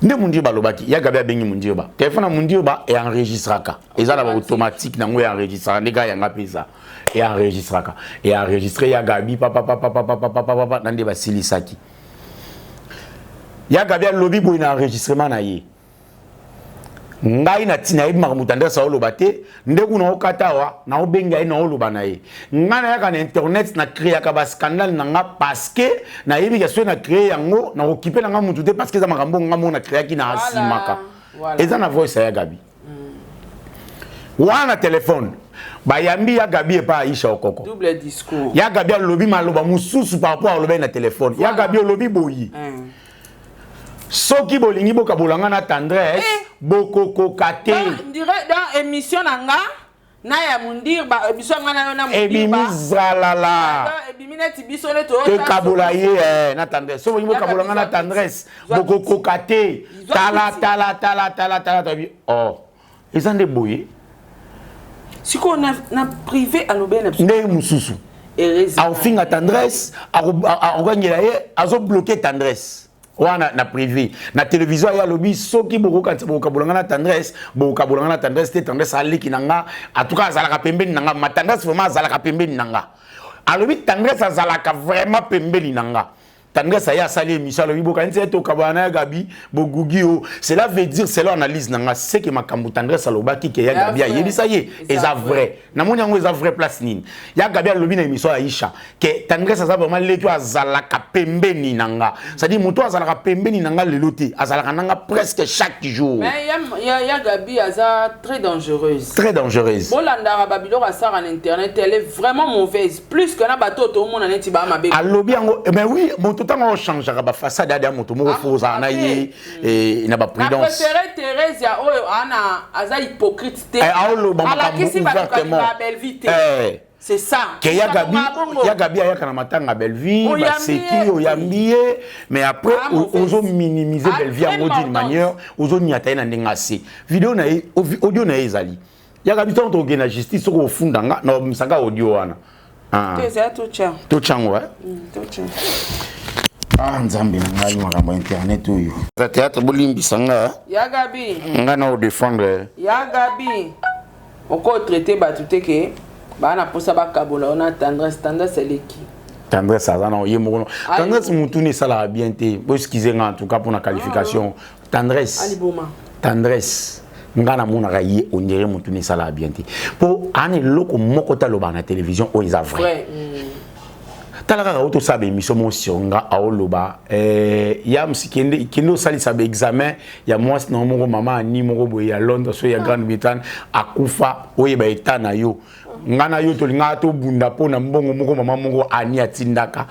S2: nde mundi balobaki ya Gabi abengi mundi ba téléphone mundi ba et enregistraka ezala ba automatique nango ya enregistra ndeka yanga pesa et enregistraka et enregistrer ya Gabi papa nande ba silisaki ya Gabi lobi bo ina enregistrement na ye ngai na tina ibi makamutanda sa oloba te ndeku na okatawa na obenga ina oloba na ye ngana ya kana internet na créer ka ba scandale na nga parce que na yebi ya so na créer yango na occuper na nga mutu te parce que za makambo nga mo na créer ki na asimaka eza na voice ya Gabi wana téléphone bayambi ya Gabi epa Aisha Okoko
S3: double discours
S2: ya Gabi lobi maloba mususu par rapport à loba na téléphone ya Gabi lobi boyi soki bolingi boka bolanga na tendresse bokoko kate
S3: dirait dans émission nanga na ya mundir ba émission ngana na mundir ba
S2: ebimizalala
S3: ebimineti biso le to
S2: kabola ye na tendresse so bolingi boka bolanga na tendresse bokoko kate tala tabi oh ezande boye
S3: siko na privé à l'obé
S2: nde mususu a finga tendresse a ngela ye azo bloquer tendresse wana na privé na télévision ya lobby soki boko kanti boko kabolanga na tendresse te tendresse ali kinanga en tout cas azalaka pembeni nanga ma tendresse vraiment azalaka pembeni nanga alobi tendresse azalaka vraiment pembeli nanga. Tendresse a sali émission alobi bokanisi to kabana Gabi bogugio. Cela veut dire c'est l'analyse nanga c'est que makambu tendresse alobaki ke ya Gabi yebisa ye eza vrai. Na moni yango eza vrai place nini. Ya Gabi alobi na émission Aisha que tendresse a vraiment leto azalaka pembeni nanga. C'est-à-dire moto azalaka pembeni nanga leloté azalaka nanga presque chaque jour.
S3: Mais ya Gabi aza très dangereuse.
S2: Très dangereuse.
S3: Bolandara Babylon a ça en internet, elle est vraiment mauvaise plus que na bateau tout le monde en est ba mabe.
S2: Alobi yango mais oui moto tant on change ba façade ya moto mo faux ana ye et na ba prudence.
S3: Na préféré Thérèse ya oyo ana aza hypocrite té.
S2: Ala kisi ba
S3: belle vie té. C'est ça.
S2: Que ya Gabi ya kana matanga belle vie, ba seki oyambié mais après ozo minimiser belle vie en d'une manière, ozo nyata na ndengasi. Vidéo na audio na ezali. Ya Gabi tant to gena justice ko fundanga na misanga audio wana.
S3: Ah. C'est tout tcha.
S2: Tout tcha ouais.
S3: Tout tcha.
S2: Ah nzambe na ngai makambo internet oyo. Za théâtre bolimbisa nga.
S3: Ya Gabi.
S2: Nga na o défendre.
S3: Ya Gabi. Oko traiter batute ke bana posa ba kabola on a tendresse eleki.
S2: Tendresse ça non yemo. Tendresse mutuni sala bien té. Bo excuser nga en tout cas pour la qualification. Tendresse.
S3: Aliboma.
S2: Tendresse. Nga na mona rayi on dirait mutuni sala bien té. Po ane loko moko taloba na télévision o isa vrai. Talaka auto sabe émission mo sionga aoloba ya msikende kendo sali sabe examen ya mwasi na mongo mama ani mongo boye ya Londres so ya Grande-Bretagne akufa oyeba etana yo ngana yo to linga to bunda pona mbongo moko mama mongo ani atindaka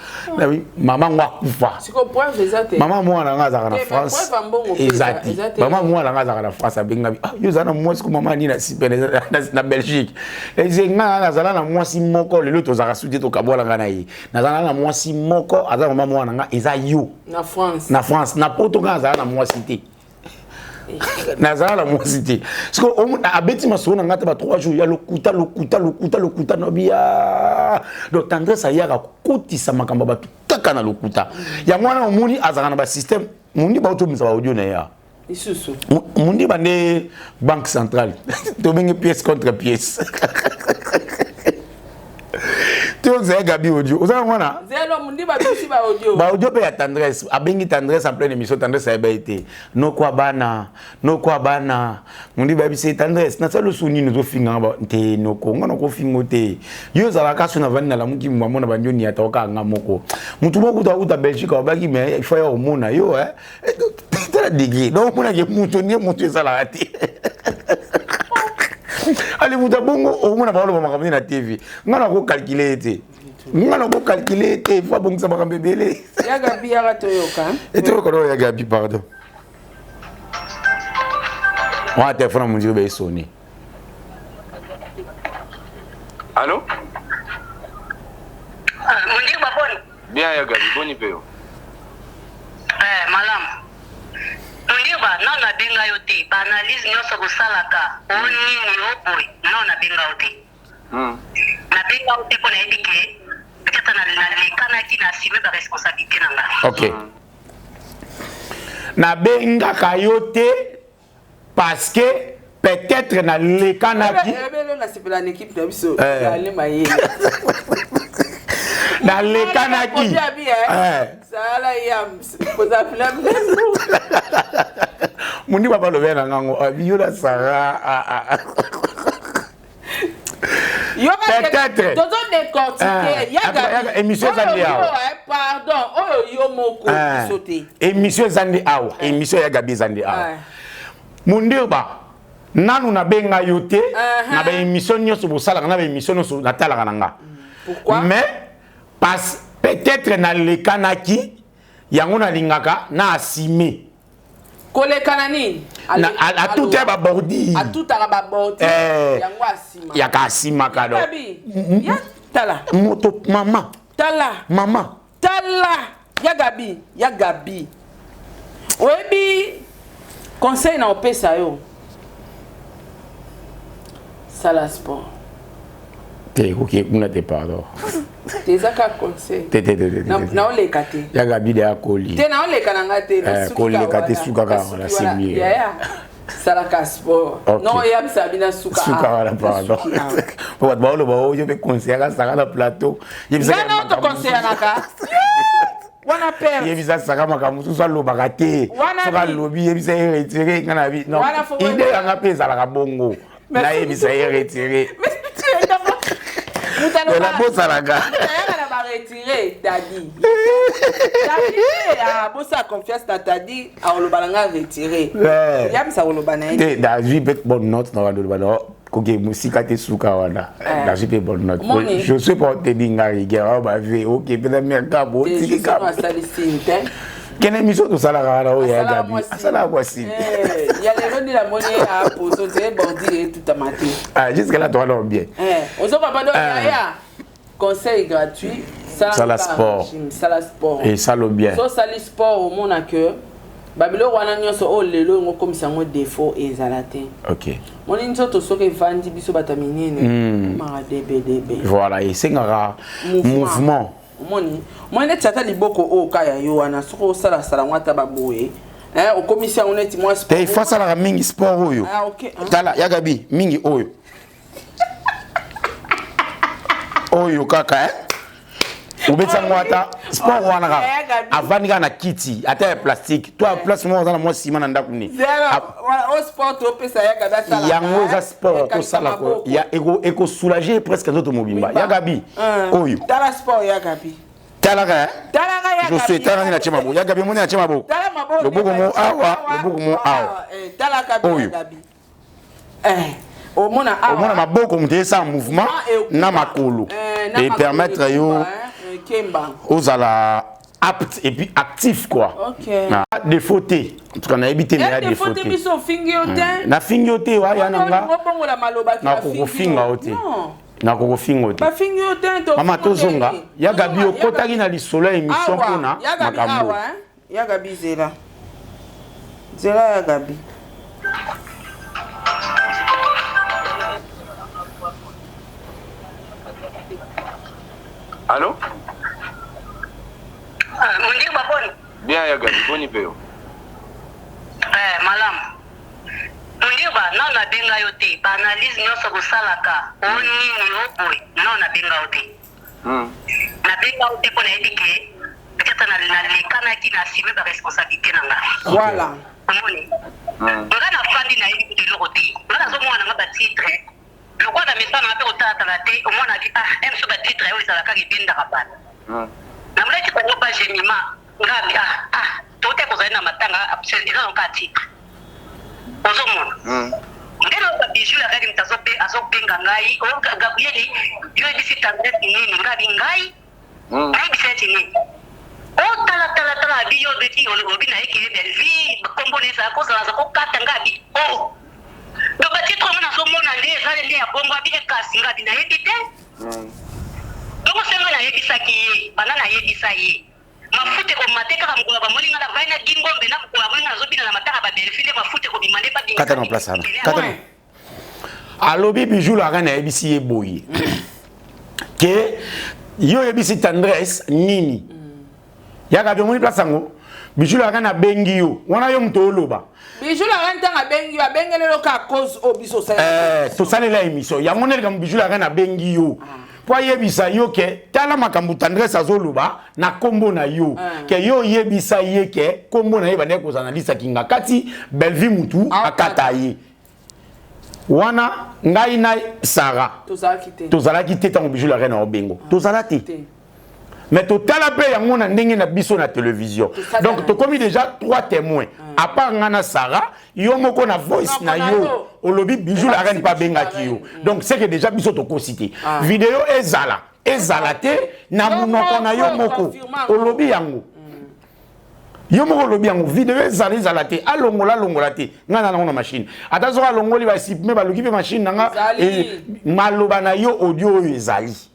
S2: mama ngo akufa
S3: siko preuve ezate
S2: mama mwana nga za na France ezati mama mwana nga za na France abenga yo zana mwasi ko mama ani na sipene na Belgique ezenga nga za na mwasi moko lelo to za suite to kabola ngana yi na mwasi moko aza mama mwana nga eza yo na France na poto nga za na mwasi te na za na mwasi te parce que on abeti masona nga te ba 3 jours ya lokuta no bia donc tendresse ya ka kotisa makamba ba kaka na lokuta ya mwana omuni azaka na ba système mundi ba otomisa ba audio na ya
S3: isusu
S2: mundi bande banque centrale to bengi pièce contre pièce. Tu as Gabi audio. Vous avez quoi
S3: Zélo mundi ba bisi ba audio.
S2: Ba audio pe ya tendresse. Abengi tendresse en pleine émission tendresse a été. No kwa bana. Mundi ba bisi tendresse. Na salo suni no finga ba te no ko ngona ko fingo te. Yo za la kaso na vanna la muki mwa mona banjo ni atoka ngamoko. Mutu moko ta Belgique ba ki mais il faut ya omona yo T'as degré. Donc mona ke mutu ni mutu za la ati. Allez vous d'abongo au moins avoir le moment na TV. Ngana ko calculer té. Ngana ko calculer té, faut bon ça ba bébélé.
S3: Ya Gabi ya to yoka.
S2: Et to ko ya Gabi pardon. Wa téléphone mon Dieu be sonné.
S11: Allô?
S4: Mon Dieu baboni.
S11: Bien ya Gabi, boni peo.
S4: Malam. Mundiba non na benga yote ba analyse nyoso ko salaka oni ni oboy non na benga yote na benga yote ko na edike peut-être na lekana ki na assumer ba responsabilité nanga.
S2: OK. Na benga kayote parce que peut-être na lekana ki
S3: na sipela l'équipe de biso aller maye
S2: na lekana ki
S3: sala yam poza flam
S2: mundi baba lo bena ngango abiyola sara
S3: yo peut-être toto décortiquer
S2: yaga émission zandi awa
S3: pardon yo moko sauter
S2: émission zandi awa émission ya Gabi zandi awa mundi ba nanu na benga yote na ba émission nyoso bosala na ba émission nyoso na talaka nanga
S3: pourquoi
S2: mais parce peut-être na lekanaki yango na lingaka na asime
S3: kolekana nini
S2: a tout ba bordi
S3: a tout ba bordi yango asima
S2: ya ka asima kado
S3: ya tala
S2: moto mama
S3: tala ya Gabi oyebi conseil na opesa yo sala sport
S2: te ok kuna te pardon
S3: te zaka conseil
S2: te
S3: na oleka te
S2: ya Gabi de akoli
S3: te na oleka na ngate
S2: koli ka te suka ka la simie
S3: salaka sport non yam sabina suka
S2: wala pardon bon bon je vais conseiller ça na plateau
S3: non to conseiller naka wana père
S2: yebisa saka makamu so lo bakate soka lobi yebisa retiré kana bi non ide yanga pesa la bongo na yebisa retiré de la bossa la gars
S3: retiré Dadi. Bossa confiance dans Dadi, à Olobalanga retiré. Yam sa Olobana.
S2: Dadi peut bonne note dans le ballon. Koke musika te suka wana. Dadi peut bonne note. Je suis pas te dingari gera ba ve OK peut-être merka bo tika. Quelle émission de salaire là où il y a Gabi? Asala voici.
S3: Il y a les gens de la monnaie à poser c'est bordi et tout à matin.
S2: Ah jusque là toi non bien.
S3: On se va pas conseil gratuit.
S2: Sala sport.
S3: Sala sport.
S2: Et salo bien.
S3: So sali sport au monde que Babilo wana nyonso o lelo ngo komisa ngo défaut et zalate.
S2: OK.
S3: Mon insoto soke vandi biso bataminene. Mara DBDB.
S2: Voilà, et c'est un mouvement.
S3: Moni. Moi net tata liboko o kaya yo wana soko sala sala ngata baboye. O commission on est moi sport.
S2: Te face à la mingi sport oyo.
S3: Ah OK.
S2: Tala ya Gabi mingi oyo. Oyo kaka ubetsa ngwata sport wana ka avani na kiti ata plastique toi place moi na moi ciment na ndaku ni
S3: o sport o pesa ya Gabi sala
S2: yango za sport ko sala ko ya eko soulager presque autres mobimba ya Gabi oyo
S3: tala sport ya Gabi
S2: tala ka
S3: ya
S2: je suis tala na chema bo ya Gabi mo na chema bo le boko mo awa
S3: tala Gabi Gabi
S2: au mona maboko mutesa mouvement na makolo et permettre yo aux ala apte et puis actif quoi.
S3: OK.
S2: Des fautes. En tout cas na éviter les des fautes.
S3: Des fautes biso fingiote.
S2: Na fingiote wa ya nanga.
S3: Na
S2: ko finga ote. Na ko finga ote.
S3: Ba fingiote to.
S2: Mama tozonga ya Gabi okotaki na lisolo émission pona makambo.
S3: Ya Gabi zela. Zela ya Gabi.
S11: Allô?
S4: Mundi baboni.
S11: Bien ya Gabi, boni peo.
S4: Malam. Mundi ba non na benga yote, ba analyse nyoso ko salaka. Oni ngoloboy, non na benga yote. Na benga yote ko na edike. Peut-être na lekana ki na assumer ba responsabilité nanga.
S3: Voilà.
S4: Amoni. Nga na fandi na edike lokote. Nga zo mwana nga ba titre. Le roi de Messana a fait autant à la tête, au moins on a dit, M. sur le titre, il a la carte bien d'Araban. La monnaie qui ne pas gémiment, tout est posé dans ma tanga, c'est déjà un cas titre. Aux hommes. Dès lors que bijou, la règle est à Zopé Gangaï, ou Gabrieli, il a dit si t'as dit, Ngabingaï, Naïb Sétini. Oh, tala, bio de qui, on le robin avec qui est belle vie, composer ça, cause de la Zakokatangabi. Oh! Le bâti trop na so mona les allez à bomba bi kasinga bina yebite donc c'est na yebisa ki bana na yebisa yi mafute ko mateka ka mkola ba molinga la vaina gingombe na ko abona zo bina na mataka ba belfile mafute ko bimande ba dinga
S2: kata no place ana kata alobi bijou la kana yebisi eboyi ke yo yebisi tendresse nini ya ka be moni place ngo bijou la kana bengi yo wana yo mtoloba
S3: bijou la renta nga bengi yo bengele lo ka cause obiso sa
S2: to sale la émission ya monel kam bijou la kana bengi yo po yebisa yo ke tala makambu tendresse azoluba na kombo na yo ke yo yebisa ye ke kombo na ye bane ko analyse kinga kati belvi mutu akata ye wana ngai na Sara tozala kite tango bijou la kana obengo tozala te mais total après yango na ndenge na biso na télévision donc to commis déjà 3 témoins à part ngana Sarah yo moko na voice na yo olobi bijou la reine pas bengaki yo donc c'est que déjà biso to ko citer vidéo ezala te na munoko na yo moko olobi yango yo moko olobi yango vidéo ezala te alongola te ngana na machine atazo alongoli ba supprimer ba lokipe machine nga maloba na yo audio ezali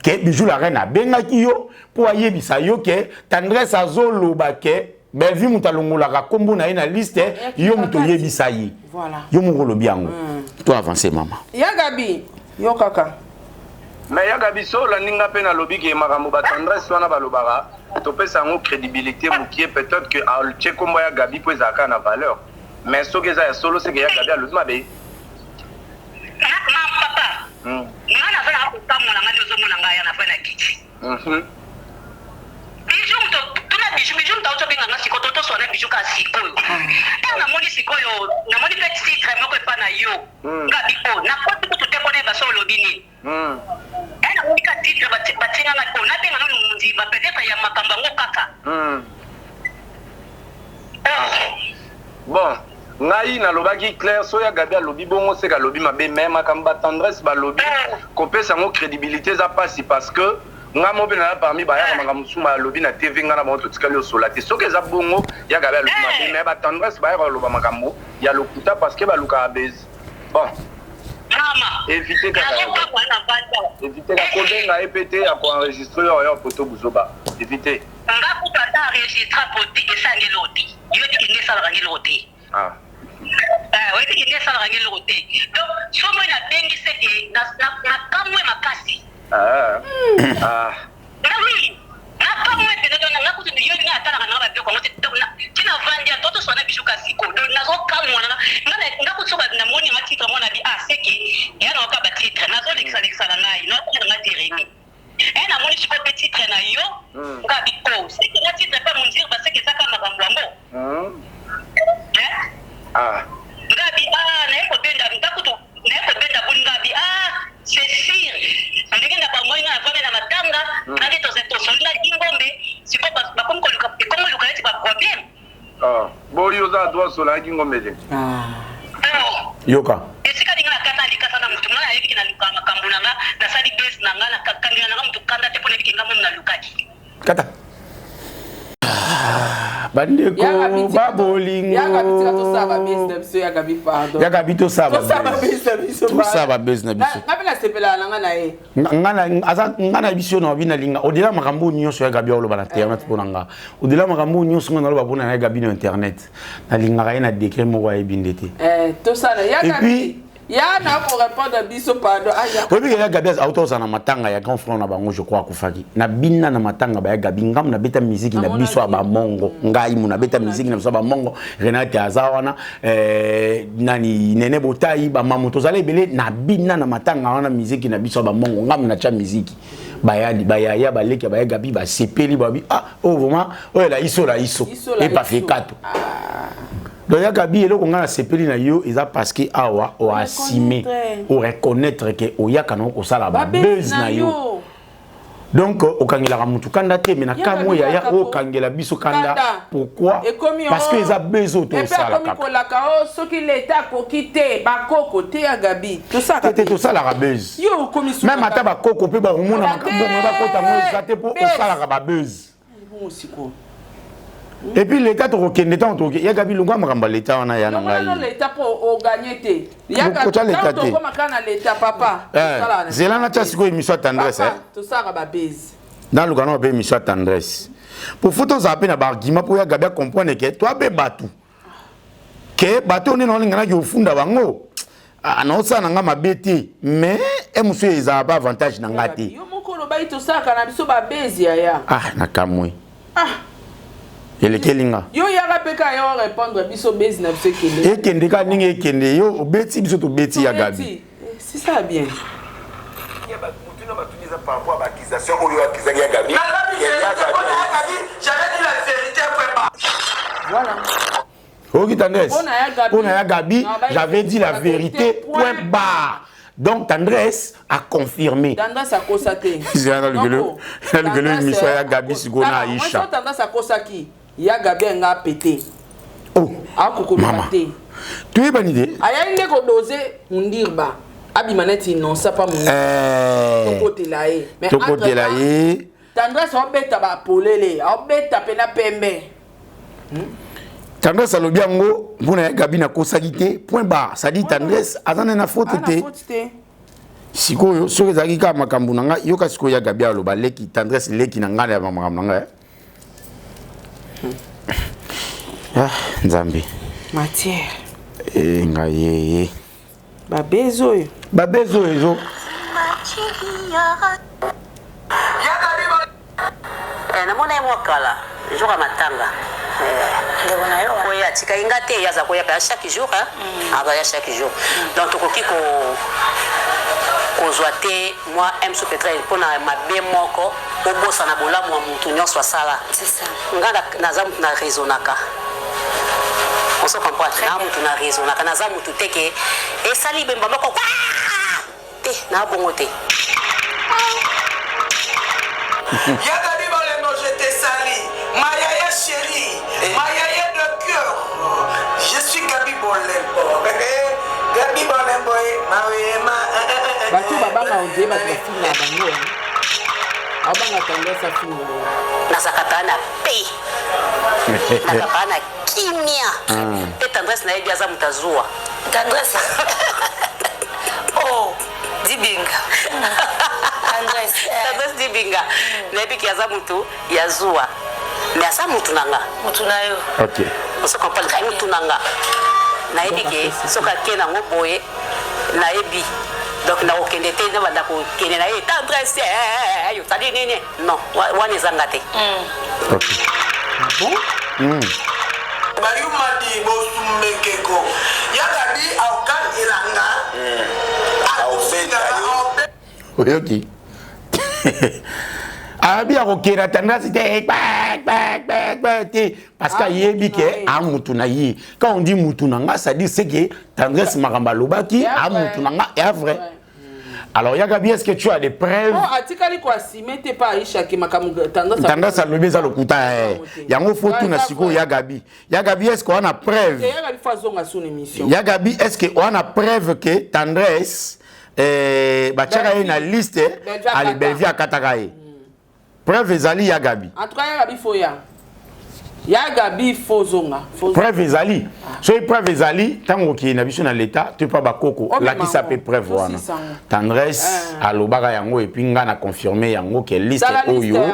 S2: que bijou la reine a bengaki yo pour ayebisa yo ke tendresse azoloba ke belvi mutalongola ka kombo na ina liste yo muto yebisa yi
S3: voilà
S2: yo mukolo biango to avancer mama
S3: ya Gabi yo kaka
S11: mais ya Gabi so la ninga pe na lobi ke makambo ba tendresse wana balobara to pesa ngo crédibilité mukie peut-être que al che kombo ya Gabi po ezaka na valeur mais ce que ça solo c'est que ya gabi alobi mabe
S4: papa ngana fana kukamona ngadi uzomona ngaya na fana kichi bijou tuna bijou mtaucho benga ngasiko toto sona bijou ka sikoyo na moni sikoyo na moni petit titre moko pa na yo ngabi o na kwa tutu te kone ba solo bini na moni ka titre batinga na ko na benga no munzi ba peut-être ya makamba ngo kaka
S11: bon ngai na lobaki clair so ya gabi alobi bongo c'est ka lobi mabe même makamba tendresse ba lobi kopesa ngo crédibilité za pasi parce que nga mo bena parmi ba ya manga musuma lobi na TV nga na ba totikali o solate soki eza bongo ya gabi alobi mabe mais ba tendresse ba ya loba makambo ya lokuta parce que ba luka abezi bon mama éviter ka kobenga EPT ya ko enregistrer yo photo buzoba éviter
S4: nga kutata enregistrer photo esangi loti yo dikinge sala rangi loti oui dikinge sala rangi loti donc somo na bengi seke na kamwe makasi oui na kamwe pedo na kutu yo nga atala na ba beko ngote tina vandia toto sona bishuka siko donc nazo kamwe nga kutu ba na moni matitra mona bi seke ya na ka ba titre nazo l'exala nai no ko na teremi na moni siko titre na yo nga biko seke na titre pa mon dire parce que ça ka makambo ngo ngabi na ko benda ndakutu na ko benda bungabi c'est sûr ndenge na ba moyo na vana na matanga na leto zeto songa ingombe siko ba komko luka eti ba problem
S11: boyo za doa sola ingombe je
S2: yoka
S4: esika dinga kata likasa na mutu mwana yiki na luka makambuna na sali base na ngana kakanga na mutu kanda te pone bikinga mo na lukaki
S2: kata bandeko babolingo yagabi tosaba business biso ngana biso na bina linga odela makambo nyonso yagabi oloba na internet pona nga odela makambo nyonso ngana oloba pona yagabi na internet na linga ka na décret mo wa ebindete
S3: tosala yagabi ya na pour répondre à biso pardon
S2: oui mais yagabi auto na matanga ya grand frère na bango je crois kufaki na bina na matanga ba yagabi ngam na beta musique na biso ba mongo ngai mu na beta musique na biso ba mongo Renate Azawana nani Nene Botai ba mamoto zale belé na bina na matanga wana musique na biso ba mongo ngam na cha musique bayadi bayaya baleki ba yagabi ba sepeli ba bi vraiment la iso et pas fait kato donc yagabi eloko ngana sepeli na yo eza parce que awa o assumer o reconnaître que o yakana ko sala ba buzz na yo donc o kangela ka mutu kanda te mais na kamwe ya o kangela biso kanda pourquoi parce que eza buzz to sala ka
S3: ko la ka o soki l'état ko kité ba koko te yagabi to sala
S2: te to sala ka buzz
S3: yo commission
S2: même ata ba koko pe ba rumuna makambo ba kota mo zate po o sala ka ba buzz et puis l'état to kende tant to yagabi lunga makamba l'état wana ya ngai
S3: non l'état pour gagner te yagabi to ko makana l'état papa
S2: c'est là na tasiko émission tendresse
S3: to sala ba base
S2: dans le canal be émission tendresse pour photo za pe na ba argument pour yagabi comprendre que toi be batu que bato ni no ngana yo funda bango anosa na nga mabeti mais emusu eza ba avantage na ngati
S3: yo moko lo ba ito sala na biso ba base ya
S2: na kamwe ele kelinga
S3: yo yaka peka yo répondre biso base na biso kende
S2: ekende ka ninga ekende yo obeti biso to beti ya gabi
S3: c'est ça bien
S8: ya ba mutuna batuniza par rapport à l'accusation ou l'accusation ya gabi j'avais dit la vérité
S3: voilà
S2: OK tendresse on a gabi j'avais dit la vérité point barre. Donc tendresse a confirmé.
S3: Tendresse a constaté.
S2: C'est le émission ya Gabi Sigona Aisha.
S3: Moi tendresse a constaté. Ya Gabi nga pété.
S2: Oh.
S3: Maman.
S2: Tu es bonne idée.
S3: Aya inde ko doser mundirba. Abi maneti non ça pas mon. Tokote laé. Mais
S2: tokote laé.
S3: Tendresse on beta ba polele. On beta pena pembe.
S2: Tendresse alobi yango mpona Gabi na kosagité point barre ça dit tendresse azana na faute te sikoyo soki ezalaki kaka makambo na nga yoka sikoyo ya Gabi aloba leki tendresse leki na ngai ya makambo na ngai nzambe
S3: matière
S2: ngai
S3: babezo ezo
S4: namona ye mwakala ezoka matanga koya tika inga te yaza koya ka chaque jour hein aba ya chaque jour donc tokoki kozwa te moi MSO Petra mpona mabe moko obosa na bolamu wa mutu nyonso asala c'est ça nga naza mutu na raisonnaka on se comprend na mutu na raisonnaka naza mutu te ke esali bemba moko te na bongo te
S10: Yagabi Bolembo, je te salue. Mayaya chérie, Mayaya de cœur. Je suis Gabi Bolembo. Gabi Bolembo,
S3: Batu babanga onde ba fina bango. Abanga tanga sa fina.
S4: Nasakatana pe. Nakapana kimia. Pe tendresse na ebiaza mutazua. Tendresse. Oh, dibinga. Tendresse dibinga. Nebi kiaza mutu yazua. Mais asa mutu nanga. Mutu nayo.
S2: OK.
S4: On se comprend ka mutu nanga. Na ebi ke soka kena ngoboye na ebi. Donc na okende te na banda ko kene na e tendresse ayo tadi nini non wani zanga te.
S2: OK.
S3: Bon?
S10: Bayu madi bo sumekeko. Yagabi aukan ilanga.
S2: Oui, OK. Abi akokera tendresse te parce que yebi ke a mutu na yi. Quand on dit mutu nanga, ça dit c'est que tendresse makamba lobaki a mutu nanga est vrai. Alors Yagabi, est-ce que tu as des preuves?
S3: Oh, atikali kwa simete pa Aisha ki makamu
S2: tendresse à lobi za lokuta yango foto na siko Yagabi. Yagabi, est-ce qu'on a preuve?
S3: Yagabi fazonga son émission.
S2: Yagabi, est-ce qu'on a preuve que tendresse bachaka na liste ali Belvia Katakaye? Preuve ezali Yagabi.
S3: En tout cas Yagabi foya. Yagabi fozonga.
S2: Preuve ezali. So preuve ezali tango ki na biso na l'état tu pas bakoko la qui s'appelle preuve wana. Tendresse alobaka yango et puis nga na confirmer yango que liste oyo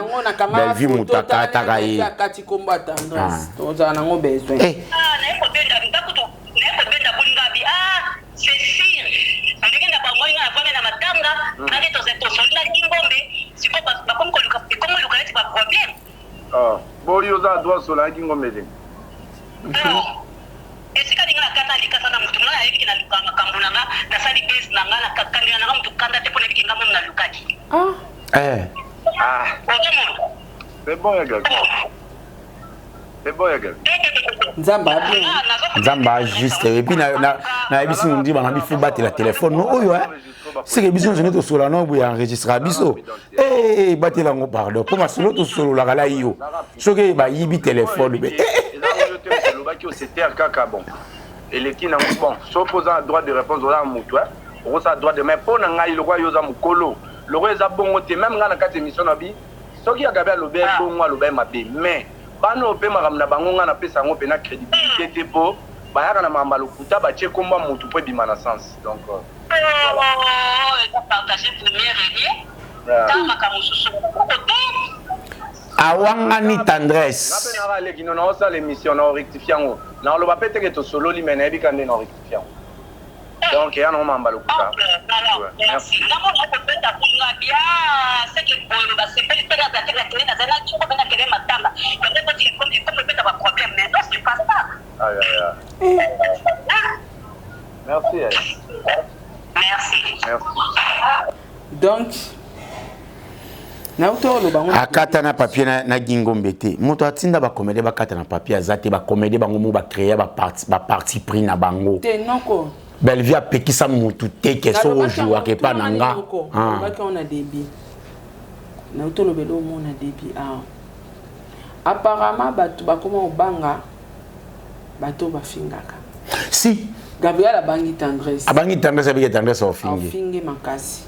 S2: Belvia Mutaka Takaye.
S3: Kati komba tendresse. Toza na ngo besoin.
S4: Na ekobenda ndakuto na ekobenda bulingabi c'est sûr. Ndikenda ba moyo na fami na matanga na keto zeto solina kingombe siko ba konko luka leti ba problème.
S11: Boyo za droit sur la kingombe de.
S4: Esika dinga kata likasa na mutu na yiki na lukanga kambulanga na sali base na ngana kakanga na mutu kanda te pona bikinga mo na lukaki.
S11: C'est bon Yagabi. C'est bon Yagabi.
S2: Nzamba juste et puis na ebisi mundi bana bi fubati la téléphone no oyo c'est que biso nzoto sola no bu enregistrer biso batela ngo pardon pour masolo to solo la kala yo soke ba yibi téléphone be
S11: c'était un cas bon et les qui n'a bon s'opposant à droit de réponse là mutu on a droit de mais pour na ngai le roi yoza mukolo le roi za bongo te même ngana kati émission na bi soki Yagabi lobe bongo lobe mabe mais bano pe makamna bango ngana pesa ngo pe na crédibilité te po bayaka na mamba lokuta ba tie komba mutu po bima na sens donc
S4: partager première idée dans makamususu
S2: awangani tendresse
S11: na pena leki non ça l'émission na rectifiant na lo ba pete que to solo li mena bi kande na rectifiant donc ya no mamba lokuta
S4: merci na mo ko peta kunga bia c'est que pour ba se pele pele da tela tela na na chuko bena kele matamba quand on dit comme peta ba problème mais non c'est pas ça
S11: merci
S4: merci
S3: donc na utolo bango
S2: akata na papier na gingombe te moto atinda ba comédie ba kata na papier azate ba comédie bango mo ba créer ba parti pris na bango
S3: te noko
S2: Belvia pekisa mutu te ke so joua ke pa nanga
S3: ba ka on a débit na utolo belo mo na débit apparemment batu ba koma obanga bato ba fingaka
S2: si
S3: Gabriel abangi tendresse
S2: avec tendresse au fingi
S3: fingi makasi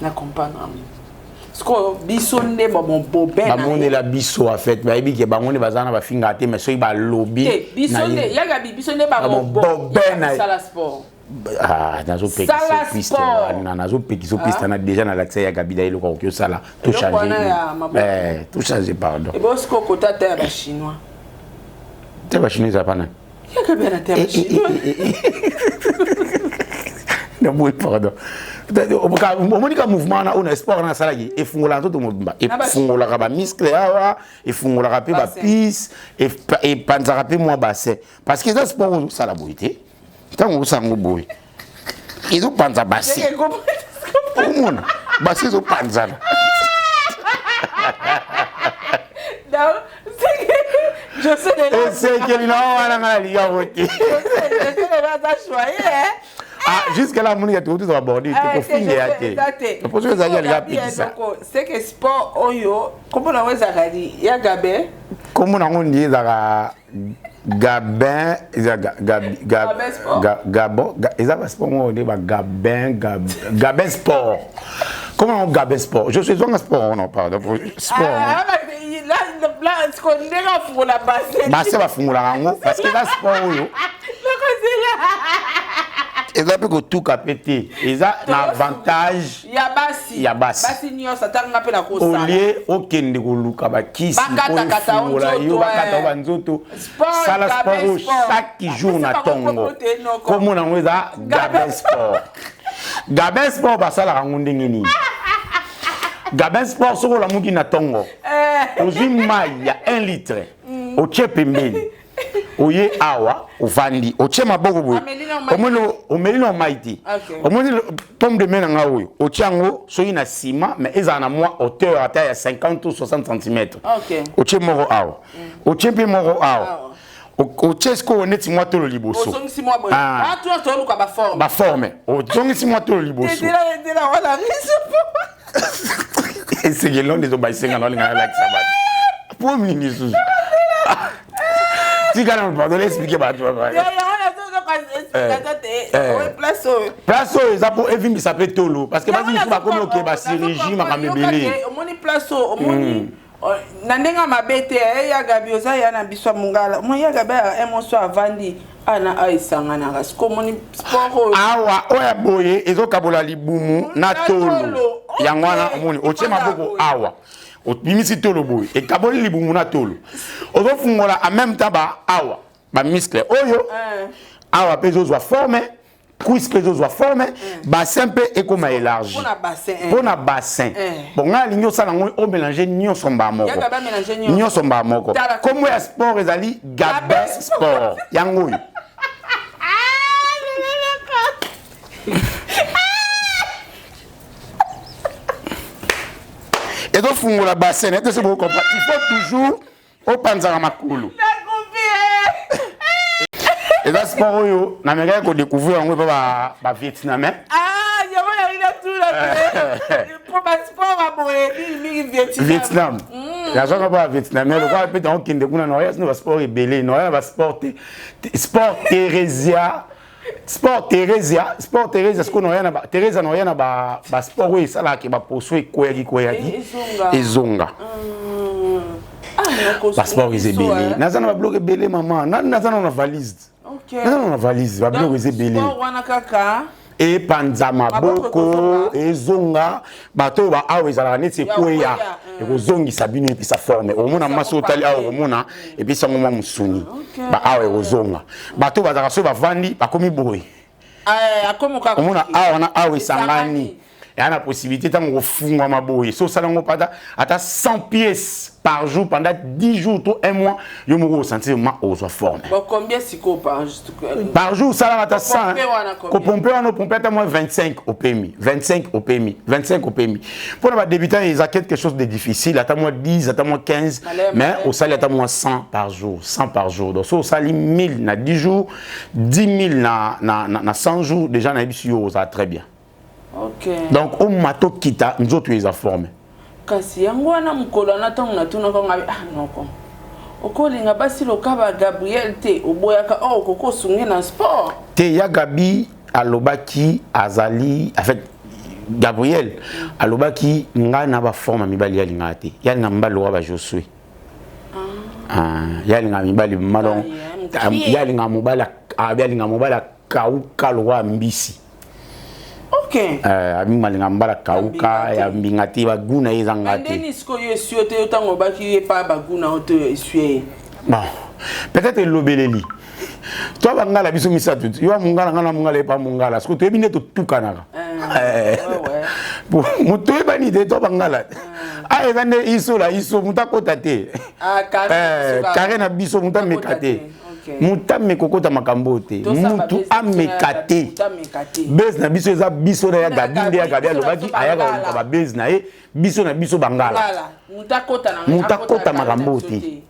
S3: na comprendre sko biso ne ba mon bobé
S2: ba moni la biso en fait ba ebi ke ba moni bazana ba finga te mais so ba lobby
S3: biso ne Yagabi biso ne ba mon
S2: bobé na
S3: sala sport
S2: nazo piste nazo piste na déjà na l'accès Yagabi da iloko ko sala tout changer tout changer pardon
S3: et bosko kota ta ba chinois
S2: te ba chinois ça pas na
S3: Yagabi na ta ba chinois
S2: Oui, pardon. Au moins, mouvement, on a sport dans la salle. Et fungola tout le monde. Et fungola ba muscle, et fungola rapé ba pisse, et panza rapé moi bassin. Parce que ça sport ça la beauté. Tant on s'en boue. Ils ont panza bassin. Au moins, bassin au panza.
S3: Je sais déjà.
S2: C'est que non, on a lié à voter. Ah, jusqu'à là, on a tout abordé. Tu peux finir à terre.
S3: C'est que sport, oyo, comment on a dit, il y a Gabé.
S2: Comment on dit, Gabin, Gabon, Gabin sport. Comment on Gabin sport? Je suis un sport, non, pardon. Sport.
S3: Là, ce qu'on est là pour la basse.
S2: Basse va fondre la rango parce que là sport yo. Et là peut que tout capter. Et ça un avantage.
S3: Il y a bassi. Bassi nyo ça t'a ngapé la kosa.
S2: Au lieu aucun de koluka ba kisi ko la yo ba kata ba nzoto. Sala sport chaque jour na tongo. Comment on dit ça? Gabin sport. Gabin sport ba sala rango ndengeni. Gabin sport sur la mugi na tongo. Ozi maya 1 litre. O chepe mbili. Oye awa uvandi. O chema bogo boy. O melino maiti. O moni pomme de main nga oyo. O chango soyi na ciment mais eza na moi hauteur à taille 50 ou 60 cm. O chema moro awa. O chepe moro awa. O chesko oneti moi tolo liboso.
S3: O songi moi boy. Ah tu as tolo ka ba forme.
S2: Ba forme. O songi moi tolo liboso.
S3: T'es là wala riso.
S2: C'est que l'on des obaïsens dans les gars pour ministre. Tu quand on va expliquer bah tu vas voir. Place ça pour éviter s'appeler tolo parce que vas-y il faut pas comme OK ba chirurgie ma kamebele.
S3: Omoni place omoni nandenga mabete ya gabi oza ya na biswa mungala. Mo ya gabi emoso avandi ana aisanga na rasiko moni sport
S2: awa oya boye ezokabola libumu na tolo. Yangwana omoni ochema boko awa obimisi tolo boy e kaboli libumu na tolo ozofungola en même temps ba awa ba muscle oyo awa pezo zwa forme cuisse pezo zwa forme bassin pe ekoma élargi pona bassin bon nga linyo sala ngo o mélanger nyonso mba moko nyonso mba moko comme ya sport ezali Gabin sport yango et donc fungola bassin et c'est beaucoup comprendre il faut toujours au panzara makulu et là sport yo na meka ko découvrir ngo ba vietnamien
S3: il a tout là pour ba sport à boye
S2: Vietnam la gens ba vietnamien le quoi peut donc kinde kuna no ya no sport belé no ya ba sport Theresia sport Theresia ce qu'on a na Teresa no ya na ba sport oui ça là qui ba poswe koyaki ezonga passeport is belé nazana ba bloquer belé maman nazana na valise nazana na valise ba bloquer belé
S3: wana kaka
S2: et panzama boko ezonga bato ba awe zala neti koya e kozongi sabino et puis sa forme au mona maso tali awe mona et puis sango mwa musuni ba awe kozonga bato ba zaka so ba vandi ba komi boy
S3: akomoka
S2: mona awe na awe sangani et a la possibilité tant qu'on fout à ma boue so salon pas à 100 pièces par jour pendant 10 jours tout un mois yo me sentir ma aux forme
S3: bon combien siko
S2: par jour ça à 100 ko pomper on pomper à moins 25 au PMI 25 au PMI pour les débutants ils ont quelque chose de difficile à moins 10 à moins 15 mais au salaire à moins 100 par jour donc so salaire 1000 na 10 jours 10 000 na 100 jours déjà na bisio ça très bien.
S3: OK.
S2: Donc au mato kita nzoto eza formé.
S3: Kasi yango wana mukolo na tonga na tuna ko ngabi noko. Okolinga basi lokaba Gabriel te oboyaka koko sunge na sport.
S2: Te ya Gabi alobaki azali en fait Gabriel alobaki nga na ba forme mibali ya linga te. Ya na mbalo wa ba Josué. Ya linga mibali malon. Ya linga mobala kauka lo wa mbisi.
S3: OK.
S2: Abi malinga mbala kauka ya mbingati baguna ezangati.
S3: Ndeni siko yesu te otango baki pa baguna oto esue.
S2: Bon. Peut-être lobeleli. toi bangala biso misatu yo mungala ngana mungala pas mungala parce que tu bine to tukanaka muto ebani de toi bangala ah ezane iso mutakota te kare na biso mutamekate mutame kokota makambo te mutu amekate base na biso eza biso na ya gabi nde ya gabi alobaki ayaka ba base na ye biso na biso bangala mutakota makambo te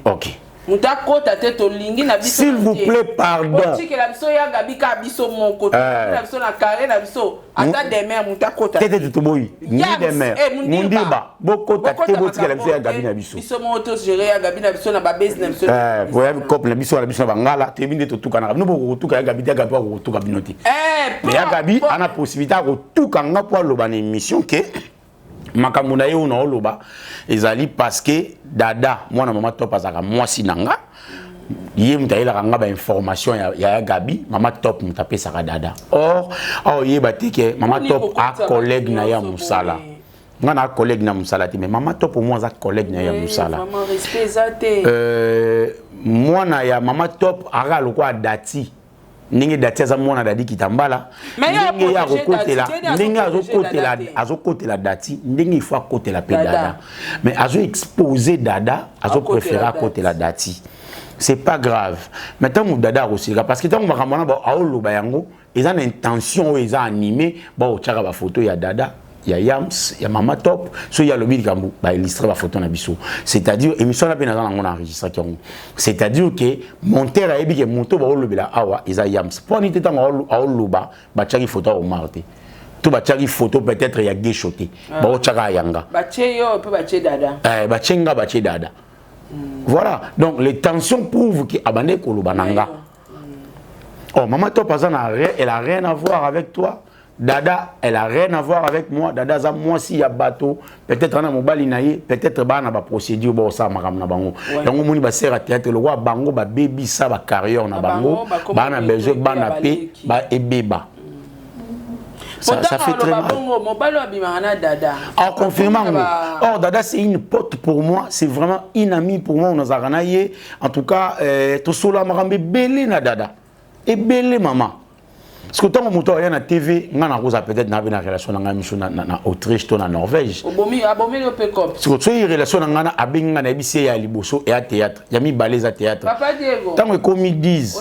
S2: OK
S3: mutakota te to lingi na biso
S2: s'il vous plaît pardon
S3: que la biso ya gabi ka biso moko la biso na carré na biso ata demain mutakota
S2: tete to boyi ni demain mundiba bokota te botika la biso ya gabi na biso
S3: biso moto gérer ya gabi na biso na ba base na biso
S2: voya couple na biso na bangala te binde to tuka na no boko tuka ya gabi ko tuka binoti mais ya gabi ana possibilité ko tuka nga po loba na émission ke makambo na ye ona oloba ezali parce que dada mwana mama top azaka mwasi nanga ye mutayela nga ba information ya Gabi mama top mutapesaka dada or yeba te ke mama top a collègue na ya musala ngana collègue na musala te mais mama top au moins a collègue na ya musala
S3: maman respect
S2: mwana ya mama top aga lokwa dati ndenge dati aza mwana dadi kitambala ndenge ya kokotela ndenge azokotela dati ndenge il faut akotela pe dada mais azo exposer dada azo préférer akotela dati c'est pas grave maintenant mon dada osika parce que tant makamana ba aoloba yango eza na intention eza animé ba otchaka ba photo ya dada ya Yams ya mama top so ya lobi kambu ba illustrer ba photo na biso c'est-à-dire émission na pe na ngona enregistrer kango c'est-à-dire que monteur a ebi ke moto ba olobela awa eza Yams pour ni teta aoloba ba chaki photo au marté to ba chaki photo peut-être ya geshoté ba ochaka yanga
S3: ba cheyo pe ba che dada
S2: ba chenga ba che dada voilà donc les tensions prouvent que abandé koloba nanga oh mama top elle a rien à voir avec toi. Dada, elle a rien à voir avec moi. Dada, ça moi si y a bateau, peut-être on a mobile naïe, peut-être bah on a pas procédure bon ça makam na bango. Donc on moni ba sera théâtre le roi bango ba baby ça ba carrière na bango, bah on a besoin bah na paix, bah ebeba. Ça fait très mal. En confirmant, oh Dada c'est une pote pour moi, c'est vraiment une amie pour moi. On a zaganaye. En tout cas, tout cela m'a ramené belé na Dada et belé maman. Parce que tant que je na TV, on a peut-être une relation na Autriche ou na Norvège. Parce que tu as une relation avec na BC ya liboso et à théâtre. Il y a mis balais à théâtre.
S3: Papa Diego.
S2: Tant que comme ils disent.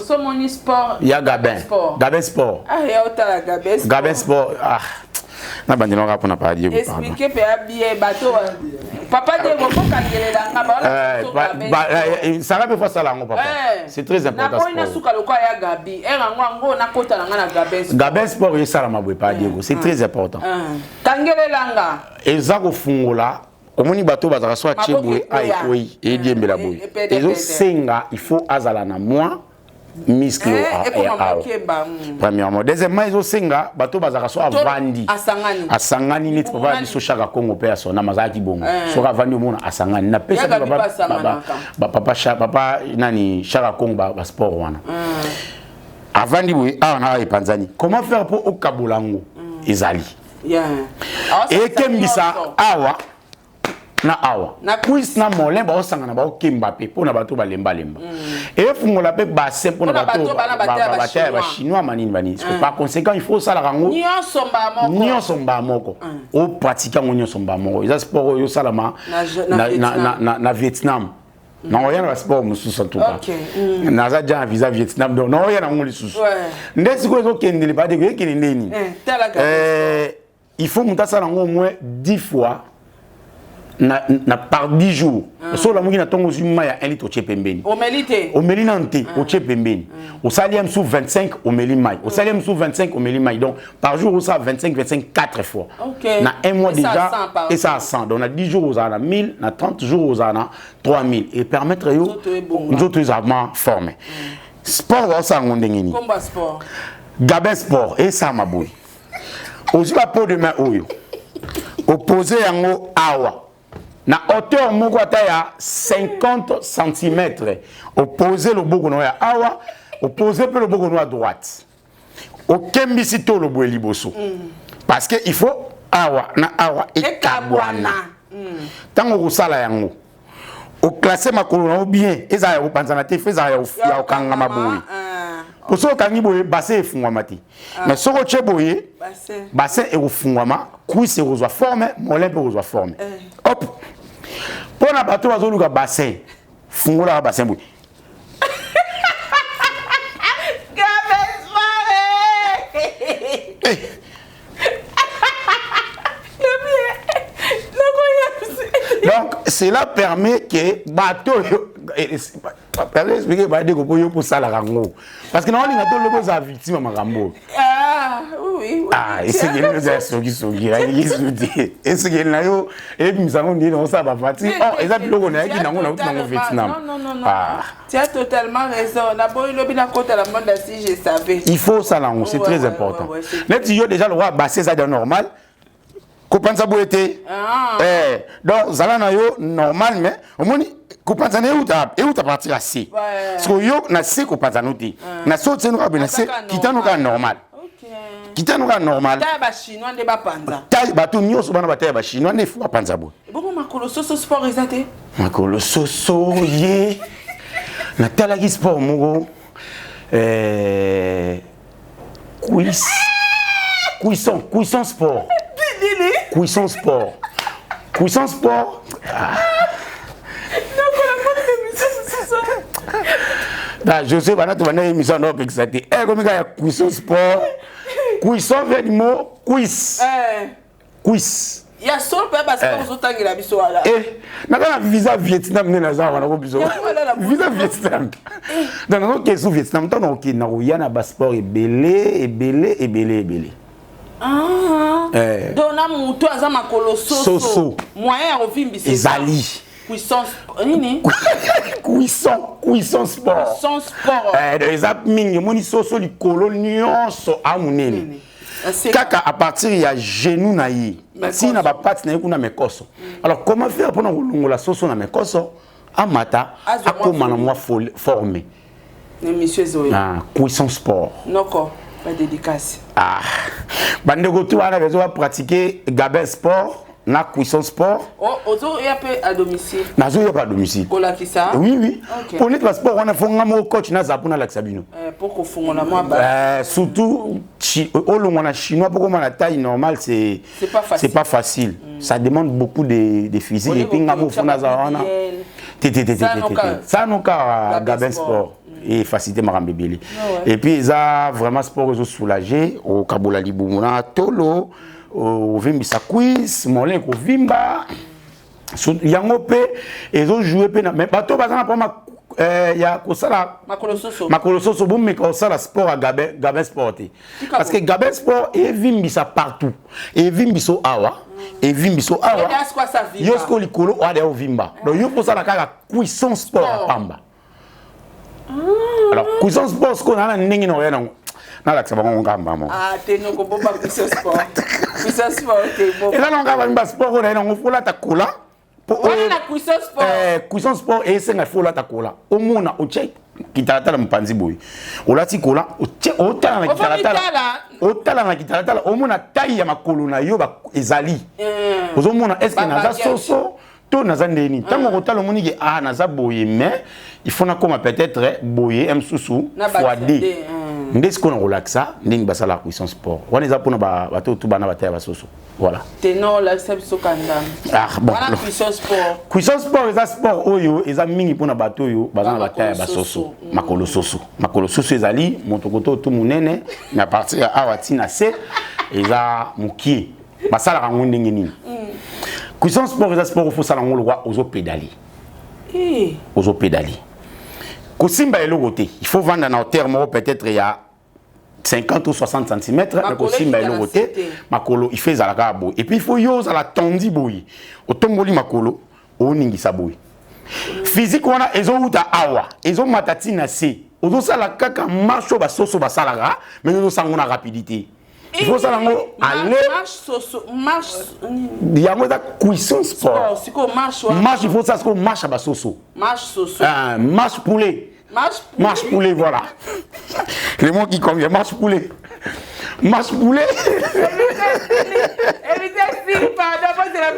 S3: Sport.
S2: Il y a Gabin. Gabin Sport.
S3: Ah, il y a Gabin Sport.
S2: Gabin Sport. Ah. Na bandi non rapona pas Diego.
S3: Expliquer pe habiller bateau. Papa Diego faut kangelela ngaba.
S2: Ça va faire ça là mon papa. C'est très important.
S3: Na ko ina suka lokwa ya Gabi. Ngo na kota na ngana Gabin Sport.
S2: Gabin Sport et ça la mabwe pas Diego. C'est très important.
S3: Kangelela nga.
S2: Ezako fungola omoni bato bazaka so chebwe ai koi et diembela boy. Ezo senga il faut azala na moi. Misclo premièrement deuxièmement ils ont senga bato bazaka so avandi asangani neti papa biso chaka Congo pe so na mazaki bongo so avandi mona asangani na pesa papa nani chaka Congo ba sport wana avandi boy na epanzani comment faire pour okabolango ezali et kembisa awa na awa na quiz na molemba osanga na ba okemba pe pona bato balemba lemba et fungola pe bassin pona bato ba chinois manini bani par conséquent il faut ça la rango nyo somba moko o pratiquer nyo somba moko ils sport yo salama na Vietnam non rien na sport mususu en tout cas na za déjà visa Vietnam donc non rien na ngoli susu ndesi ko ezokendele ba de ko ekende ni il faut mutasa rango au moins 10 fois na par 10 jours. So la mouki na tongo zuma ya 1 litre pembeni. Omeli nante o pembeni. Au salième sous 25 omeli mai. Au salième sous 25 omeli mai. Donc par jour ça 25 4 fois. Na un mois déjà et ça à 100. Donc na 10 jours aux ana 1000, na 30 jours aux ana 3000 et permettre yo nous autres amants formés. Sport ça ngondengeni.
S3: Combat sport.
S2: Gabin Sport et ça ma boy. Aussi la peau de main oyo. Opposé yango awa. Na hauteur moko ya 50 cm opposé le bogono ya awa opposé pe le bogono à droite okembisi to lo boeli boso parce que il faut awa na awa ekabwana tango kosala yango au classé makolo na bien eza ya panzana te feza ya okanga maboye pour ça kangi boye bassin efungwama te mais soko che boye bassin efungwama cuisse rozwa forme molin pe rozwa forme hop pona bato bazoluka bassin fungola bassin boye donc cela permet que bateau permet expliquer pour ça la rango parce que normalement les bateaux les gens victime marambo
S3: oui
S2: et c'est que nous avons sogi et c'est que nayo et puis nous avons dit non ça va partir oh et ça puis on a qui dans Vietnam
S3: non tu as totalement raison d'abord il a côté la monde si je savais
S2: il faut ça là c'est très important net yo déjà le roi basser ça de normal Kopanza boete donc zala na yo normal mais omoni kopanza na yo ta partir à C so yo na C kopanza noti na so tseno ka bena C kitano ka normal kitano ka normal
S3: ta ba chinois de ba panza
S2: ta ba to nyoso bana ba ta ba chinois ne fu panza bo
S3: boko makolo soso sport ezate
S2: makolo soso ye na tala ki sport mugo cuisson sport Cuisson sport. Cuisson sport. Je sais pas, tu vas une émission non exagérée. Comme il y a cuisson sport. Cuisson veut dire mot cuisse. Cuisse.
S3: Il y a seul peuple parce que vous avez la biso là.
S2: Na kana visa Vietnam ne na za wana ko biso. Visa Vietnam. Dans notre question Vietnam, tant on na ya na passeport ebele.
S3: Dona muto aza makolo soso moyen ya kovimbisa
S2: ezali
S3: puissance nini
S2: cuisson sport eza mingi moni soso likolo nyonso amunene kaka à partir ya genou na ye si na ba patte na ye kuna mekoso alors comment faire pour kolongola soso na mekoso amata akoma na mwa formé
S3: monsieur Zoé
S2: cuisson sport
S3: noko la dédicace
S2: bandeko tu wana bezo va pratiquer Gabin sport na cuisson sport
S3: ozo ya pe à domicile
S2: nazo ya à domicile
S3: kola kisa
S2: oui pour notre sport on a fonga mo coach na zapuna la sabino
S3: pour ko fonga moi ba
S2: surtout olongo na chinois pour comment la taille normale c'est pas facile ça demande beaucoup de physique et puis ngamo fona za wana ça no ka Gabin sport et facilité marambebele et puis ça vraiment sport ils ont soulagé au Kabola Libumuna tolo au vimbisa quiz molin ko vimba yango pe ils ont joué pe mais bato bazana pas ma ya ko sala makolo soso bon mais ko sala sport à Gabin sport parce que Gabin sport et vimbisa partout et vimbiso awa et vimbiso awa yosko likolo wa de vimba donc yo ko sala kaka cuisson sport pamba. Alors, cuisson sport, ce qu'on a, n'est pas rien. Na la ça va on gamba mo.
S3: T'es no ko bomba cuisson sport. Cuisson sport t'es bon.
S2: Et là on gamba ba sport on a on faut la ta cola.
S3: On a la cuisson sport.
S2: Cuisson sport et c'est nga faut la ta cola. Au mona au check kitatala mpanzi boy. O la ti cola o check o tala na kitatala. O tala na kitatala o mona taille ya makolo na yo ba ezali. Ozo mona est-ce que na za soso to na za ndeni. Tango ko tala moni ke na za boye mais il faut na comme peut-être boyer un sous fois D. Ndès qu'on relaxa, nding basa la cuisson sport. On est pour na ba tout bana ba ba soso. Voilà.
S3: Tenons l'acceptation kandam.
S2: Bon.
S3: Voilà cuisson sport.
S2: Cuisson sport eza sport oyo eza mingi pour na bato yo bazana ba ba soso. Makolo soso. Makolo soso ezali motokoto tout munene na partir ya awati na se eza mukie. Basala ka ndenge nini. Cuisson sport eza sport faut sala ngolo wa ozo pédaler. Ozo pédaler. Kosimba est le côté. Il faut vendre en terme peut-être il y a 50 ou 60 cm. Le Kosimba est le côté. Makolo, il fait zalaka boy. Et puis il faut yoser la tondi boy. Au tomboli makolo, au ningi saboy. Physique on a, ils ont outa awa, ils ont matatina c. Aux autres ça la kaka marche ba soso ba salaga, mais nous savons la rapidité. Il faut ça aller.
S3: Marche soso, marche.
S2: Il y a une cuisson sport. Marche, il faut ça, c'est marche à soso.
S3: Marche soso.
S2: Marche poulet. Marche poulet, voilà. Les mots qui conviennent, marche poulet. Marche poulet.
S3: Évitez, pardon, c'est la